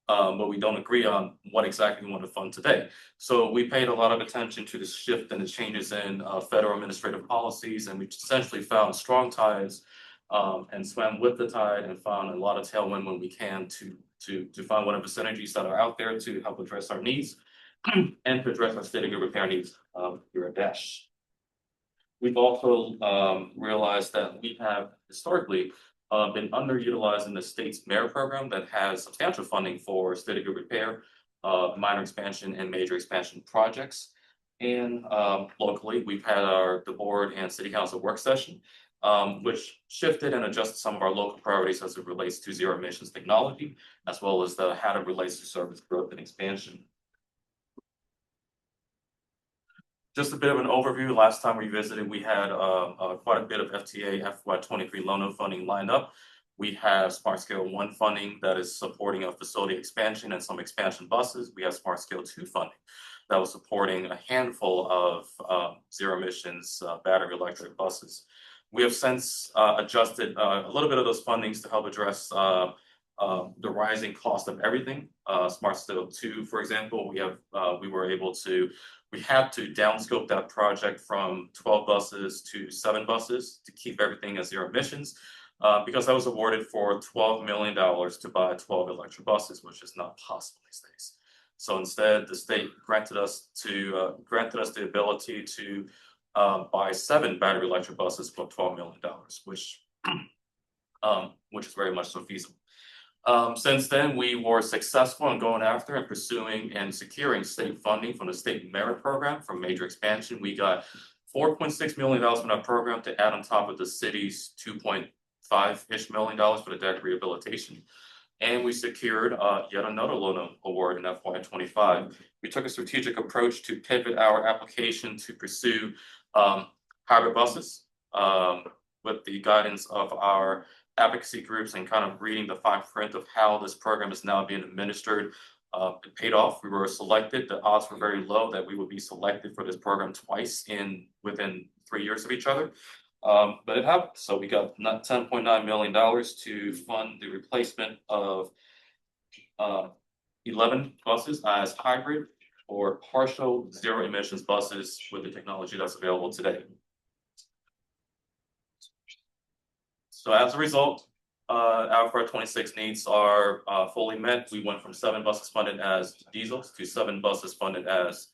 but we don't agree on what exactly we want to fund today. So we paid a lot of attention to the shift and the changes in federal administrative policies, and we essentially found strong ties and swam with the tide and found a lot of tailwind when we can to find whatever synergies that are out there to help address our needs and to address our steady good repair needs here at Dash. We've also realized that we have historically been underutilized in the state's MERE program that has substantial funding for steady good repair, minor expansion and major expansion projects. And locally, we've had the board and city council work session, which shifted and adjusted some of our local priorities as it relates to zero emissions technology, as well as how it relates to service growth and expansion. Just a bit of an overview. Last time we visited, we had quite a bit of FTA FY23 loan note funding lined up. We have Smart Scale 1 funding that is supporting a facility expansion and some expansion buses. We have Smart Scale 2 funding that was supporting a handful of zero emissions battery electric buses. We have since adjusted a little bit of those fundings to help address the rising cost of everything. Smart Scale 2, for example, we had to downscope that project from 12 buses to 7 buses to keep everything at zero emissions. Because I was awarded for $12 million to buy 12 electric buses, which is not possible these days. So instead, the state granted us the ability to buy 7 battery electric buses for $12 million, which is very much so feasible. Since then, we were successful in going after and pursuing and securing state funding from the state merit program for major expansion. We got $4.6 million from that program to add on top of the city's $2.5-ish million for the deck rehabilitation. And we secured yet another loan award in FY25. We took a strategic approach to pivot our application to pursue hybrid buses with the guidance of our advocacy groups and kind of reading the fine print of how this program is now being administered. It paid off. We were selected. The odds were very low that we would be selected for this program twice within 3 years of each other. But it happened. So we got $10.9 million to fund the replacement of 11 buses as hybrid or partial zero emissions buses with the technology that's available today. So as a result, our FY26 needs are fully met. We went from 7 buses funded as diesels to 7 buses funded as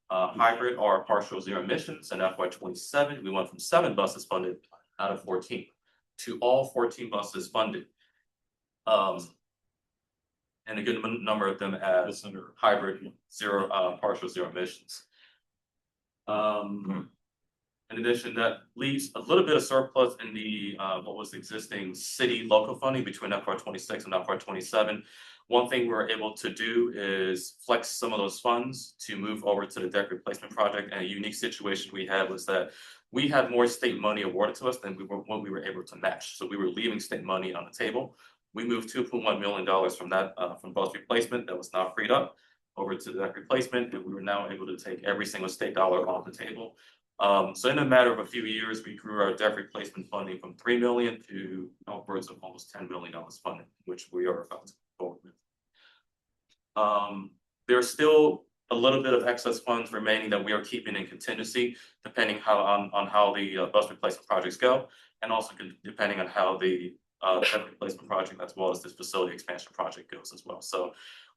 hybrid or partial zero emissions. In FY27, we went from 7 buses funded out of 14 to all 14 buses funded. And a good number of them as hybrid partial zero emissions. In addition, that leaves a little bit of surplus in the what was existing city local funding between FY26 and FY27. One thing we're able to do is flex some of those funds to move over to the deck replacement project. And a unique situation we had was that we had more state money awarded to us than what we were able to match. So we were leaving state money on the table. We moved $2.1 million from that from bus replacement that was now freed up over to the deck replacement, and we were now able to take every single state dollar off the table. So in a matter of a few years, we grew our debt replacement funding from $3 million to upwards of almost $10 million funding, which we are about to go with. There's still a little bit of excess funds remaining that we are keeping in contingency, depending on how the bus replacement projects go, and also depending on how the debt replacement project as well as this facility expansion project goes as well. So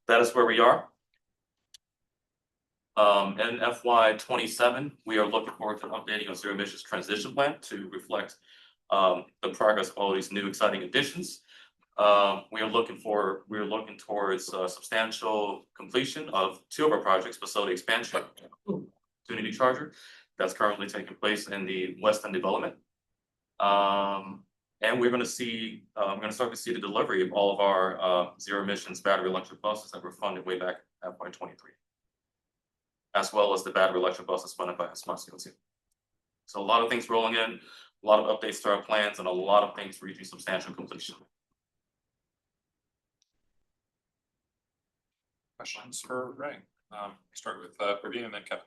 that is where we are. In FY27, we are looking forward to updating our zero emissions transition plan to reflect the progress of all these new exciting additions. We are looking towards substantial completion of 2 of our projects, facility expansion, community charger, that's currently taking place in the West End development. And we're going to start to see the delivery of all of our zero emissions battery electric buses that were funded way back FY23. As well as the battery electric buses funded by Smart Scale 2. So a lot of things rolling in, a lot of updates to our plans, and a lot of things reaching substantial completion. Questions for Ray? Start with Praveen and then Kevin.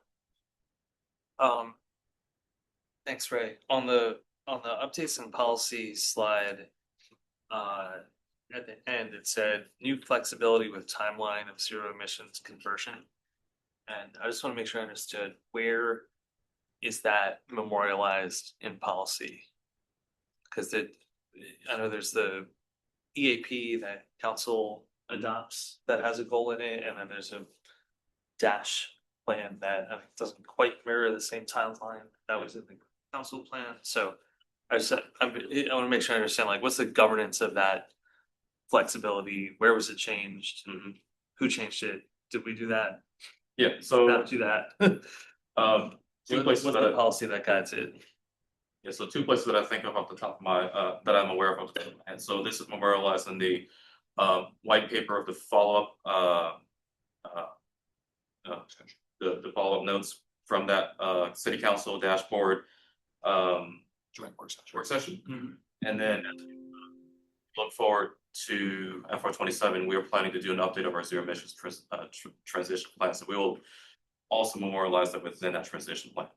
Thanks, Ray. On the updates and policy slide, at the end, it said new flexibility with timeline of zero emissions conversion. And I just want to make sure I understood, where is that memorialized in policy? Because I know there's the EAP that council adopts that has a goal in it, and then there's a dash plan that doesn't quite mirror the same timeline that was in the council plan. So I want to make sure I understand, like, what's the governance of that flexibility? Where was it changed? Mm-hmm. Who changed it? Did we do that? Yeah, so not do that. Two places what's the policy that guides it? Yeah, so 2 places that I think of off the top of my that I'm aware of off the top of my head. So this is memorialized in the white paper of the follow-up the follow-up notes from that city council dashboard Joint work session. work session. And then look forward to FY 27. We are planning to do an update of our zero emissions transition plan. So we will also memorialize that within that transition plan.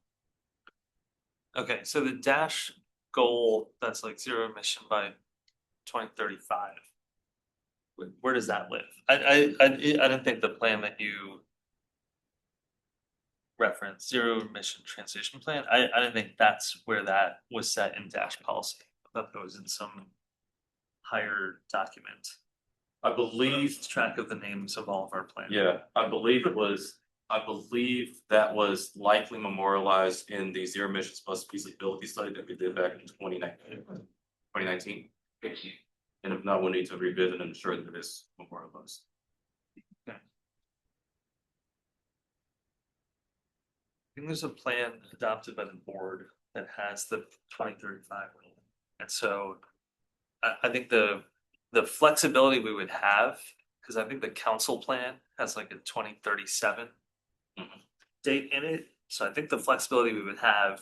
Okay, so the dash goal, that's like zero emission by 2035. Where does that live? I didn't think the plan that you referenced, zero emission transition plan, I didn't think that's where that was set in dash policy. I thought that was in some higher document. I believe Keeps track of the names of all of our plans. Yeah, I believe that was likely memorialized in the zero emissions bus feasibility study that we did back in 2019. And if not, we'll need to revisit and ensure that it is memorialized. Okay. I think there's a plan adopted by the board that has the 2035 rule. And so I think the flexibility we would have, because I think the council plan has like a 2037 date in it. So I think the flexibility we would have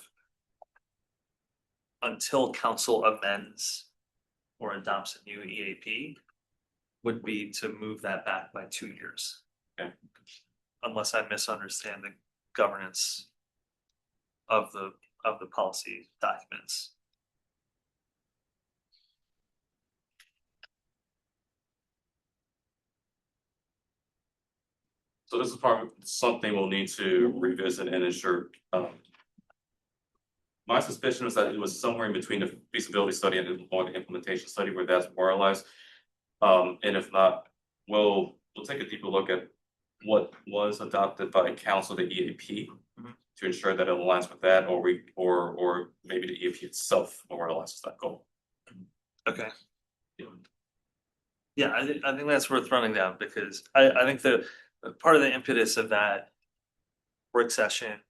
until council amends or adopts a new EAP would be to move that back by 2 years. Okay. Unless I misunderstand the governance of the policy documents. So this is probably something we'll need to revisit and ensure. My suspicion is that it was somewhere in between the feasibility study and the implementation study where that's memorialized. And if not, we'll take a deeper look at what was adopted by council, the EAP, to ensure that it aligns with that, or maybe the EAP itself memorializes that goal. Okay. Yeah, I think that's worth running down because I think the part of the impetus of that work session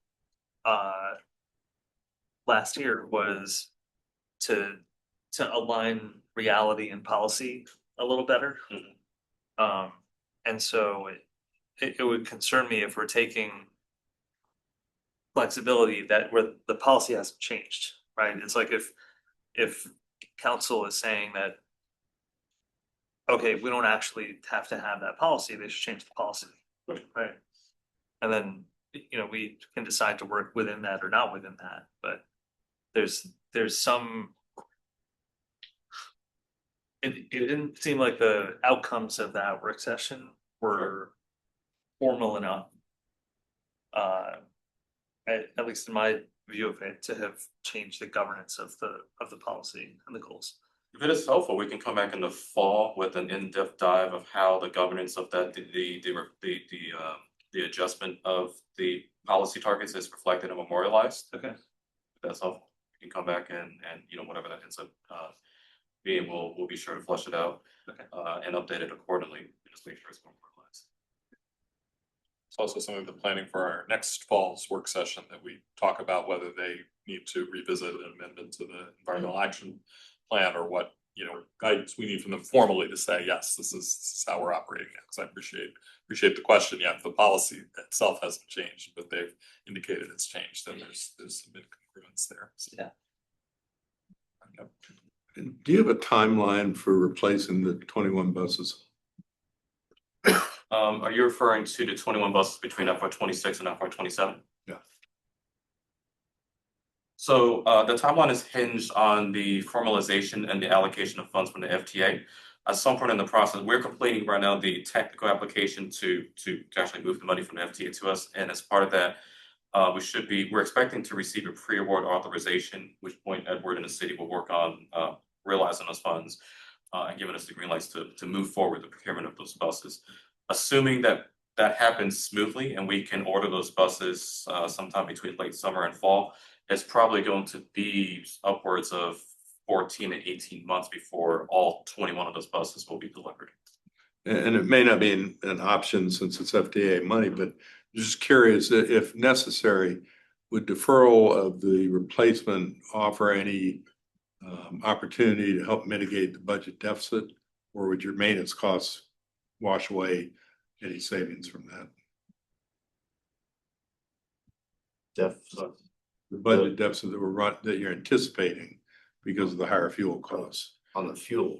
last year was to align reality and policy a little better. And so it would concern me if we're taking flexibility that where the policy hasn't changed, right? It's like if council is saying that, okay, we don't actually have to have that policy, they should change the policy, right? And then, we can decide to work within that or not within that, but there's some. It didn't seem like the outcomes of that work session were formal enough. At least in my view of it, to have changed the governance of the policy and the goals. If it is helpful, we can come back in the fall with an in-depth dive of how the governance of that, the adjustment of the policy targets is reflected and memorialized. Okay. If that's helpful, we can come back and whatever that ends up being, we'll be sure to flush it out. Okay. And update it accordingly, just make sure it's memorialized. It's also something the planning for our next fall's work session that we talk about whether they need to revisit an amendment to the environmental action plan or what, guidance we need from them formally to say, yes, this is how we're operating it. Because I appreciate the question. Yeah, the policy itself hasn't changed, but they've indicated it's changed and there's some incongruence there. So. Yeah. Do you have a timeline for replacing the 21 buses? Are you referring to the 21 buses between FY 26 and FY 27? Yeah. So the timeline is hinged on the formalization and the allocation of funds from the FTA. At some point in the process, we're completing right now the technical application to actually move the money from the FTA to us. And as part of that, we're expecting to receive a pre-award authorization, which point Edward and the city will work on realizing those funds and giving us the green lights to move forward the procurement of those buses. Assuming that happens smoothly and we can order those buses sometime between late summer and fall, it's probably going to be upwards of 14 to 18 months before all 21 of those buses will be delivered. And it may not be an option since it's FTA money, but just curious if necessary, would deferral of the replacement offer any opportunity to help mitigate the budget deficit, or would your maintenance costs wash away any savings from that? deficit. The budget deficit that that you're anticipating because of the higher fuel costs. On the fuel.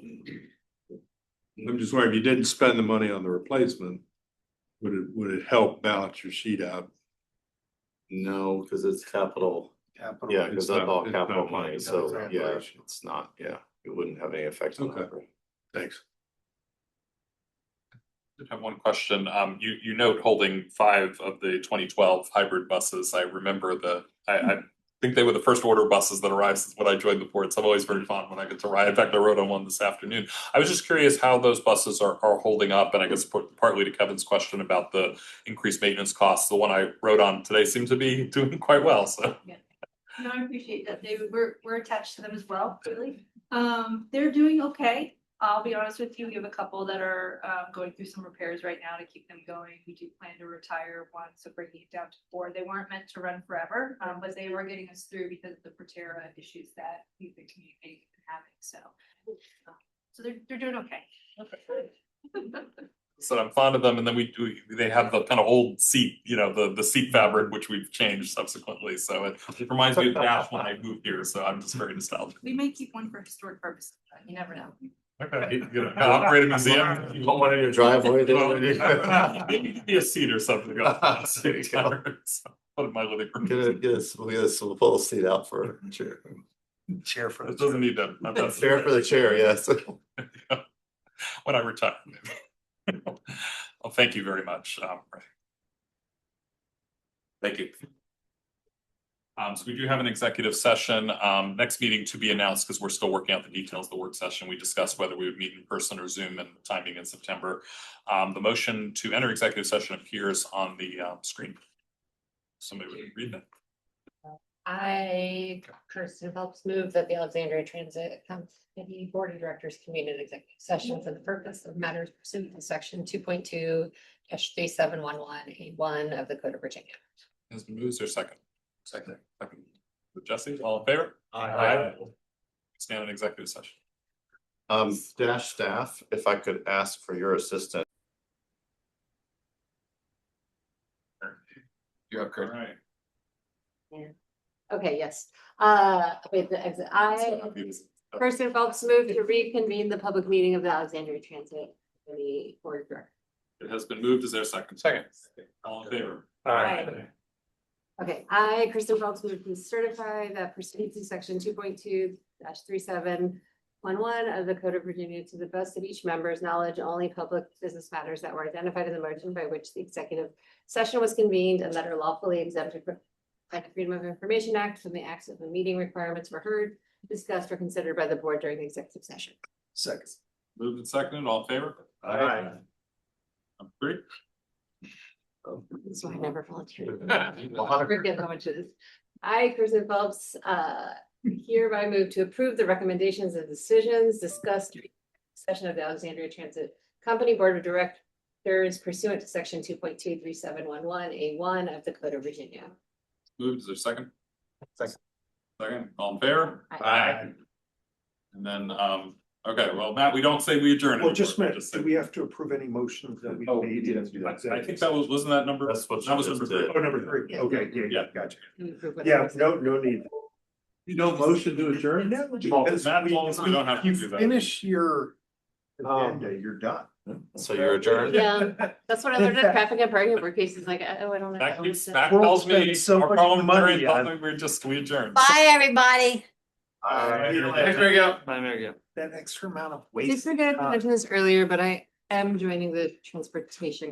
I'm just wondering, if you didn't spend the money on the replacement, would it help balance your sheet out? No, because it's capital. Capital. Yeah, because It's that's not- all it's capital not money, money, so it's yeah, operation. it's not, yeah, it wouldn't have any effect on Okay. that. Thanks. I have one question. You note holding 5 of the 2012 hybrid buses. I remember I think they were the first order buses that arrived since when I joined the board. So I'm always very fond when I get to ride. In fact, I rode on one this afternoon. I was just curious how those buses are holding up, and I guess partly to Kevin's question about the increased maintenance costs. The one I rode on today seemed to be doing quite well, so. No, I appreciate that. We're attached to them as well, really. They're doing okay. I'll be honest with you, we have a couple that are going through some repairs right now to keep them going. We do plan to retire one, so bringing it down to 4. They weren't meant to run forever, but they were getting us through because of the Proterra issues that we've been communicating and having, so they're doing okay. So I'm fond of them, and then they have the kind of old seat, the seat fabric, which we've changed subsequently, so it reminds me of Dash when I moved here, so I'm just very nostalgic. We may keep one for historic purposes, but you never know. Okay, operate a museum. You want one in your driveway there? Maybe be a seat or something. There you go. Put in my living room. We'll get a little seat out for a chair. Chair for It doesn't need that. That's Chair for the chair, yes. when I retire. Well, thank you very much. Thank you. So we do have an executive session, next meeting to be announced because we're still working out the details of the work session. We discussed whether we would meet in person or Zoom and the timing in September. The motion to enter executive session appears on the screen. Somebody would read that. I, Kirsten Phelps, move that the Alexandria Transit Company Board of Directors convene an executive session for the purpose of matters pursuant to section 2.2-3711A1 of the Code of Virginia. Has been moved. Is there a second? Second. With Jesse, all in favor? Aye. Stand in executive session. Dash staff, if I could ask for your assistance. You're up, Kurt. All right. Okay, yes. Wait, the exit. Kirsten Phelps moved to reconvene the public meeting of the Alexandria Transit Company Board of Directors. It has been moved. Is there a second? Second. All in favor? Aye. Okay, I, Kristen Phelps, move to certify that pursuant to section 2.2-3711 of the Code of Virginia, to the best of each member's knowledge, only public business matters that were identified in the motion by which the executive session was convened and that are lawfully exempted by the Freedom of Information Act from the acts of the meeting requirements were heard, discussed, or considered by the board during the executive session. Second. Moved and seconded. All in favor? Aye. Agree. So I never volunteered. Forget how much it is. I, Kristen Phelps, hereby move to approve the recommendations and decisions discussed during the session of the Alexandria Transit Company Board of Directors pursuant to section 2.2-3711A1 of the Code of Virginia. Moved. Is there a second? Second. Second. All in favor? Aye. And then, okay, well, Matt, we don't say we adjourn. Well, anymore. just a minute, Say- do we have to approve any motions that we Oh, made? we did have to do that. I think that wasn't that number? That's what That was you number just 3. did. Oh, number 3, Yeah. okay, Yeah. yeah, gotcha. Can we approve what Yeah, it is? no need. You don't motion to adjourn? No, Well, because Matt told us we don't have to you do that. finish your agenda, you're done. So you're adjourned? Yeah, that's what I learned at traffic and parking board cases, like, oh, I don't know. That keeps, Matt World tells me, spends so our much parliamentarian money tells me we adjourned. Bye, everybody. Thanks, Mary Jo. Bye, Mary. That extra amount of I did waste. forget to mention this earlier, but I am joining the transportation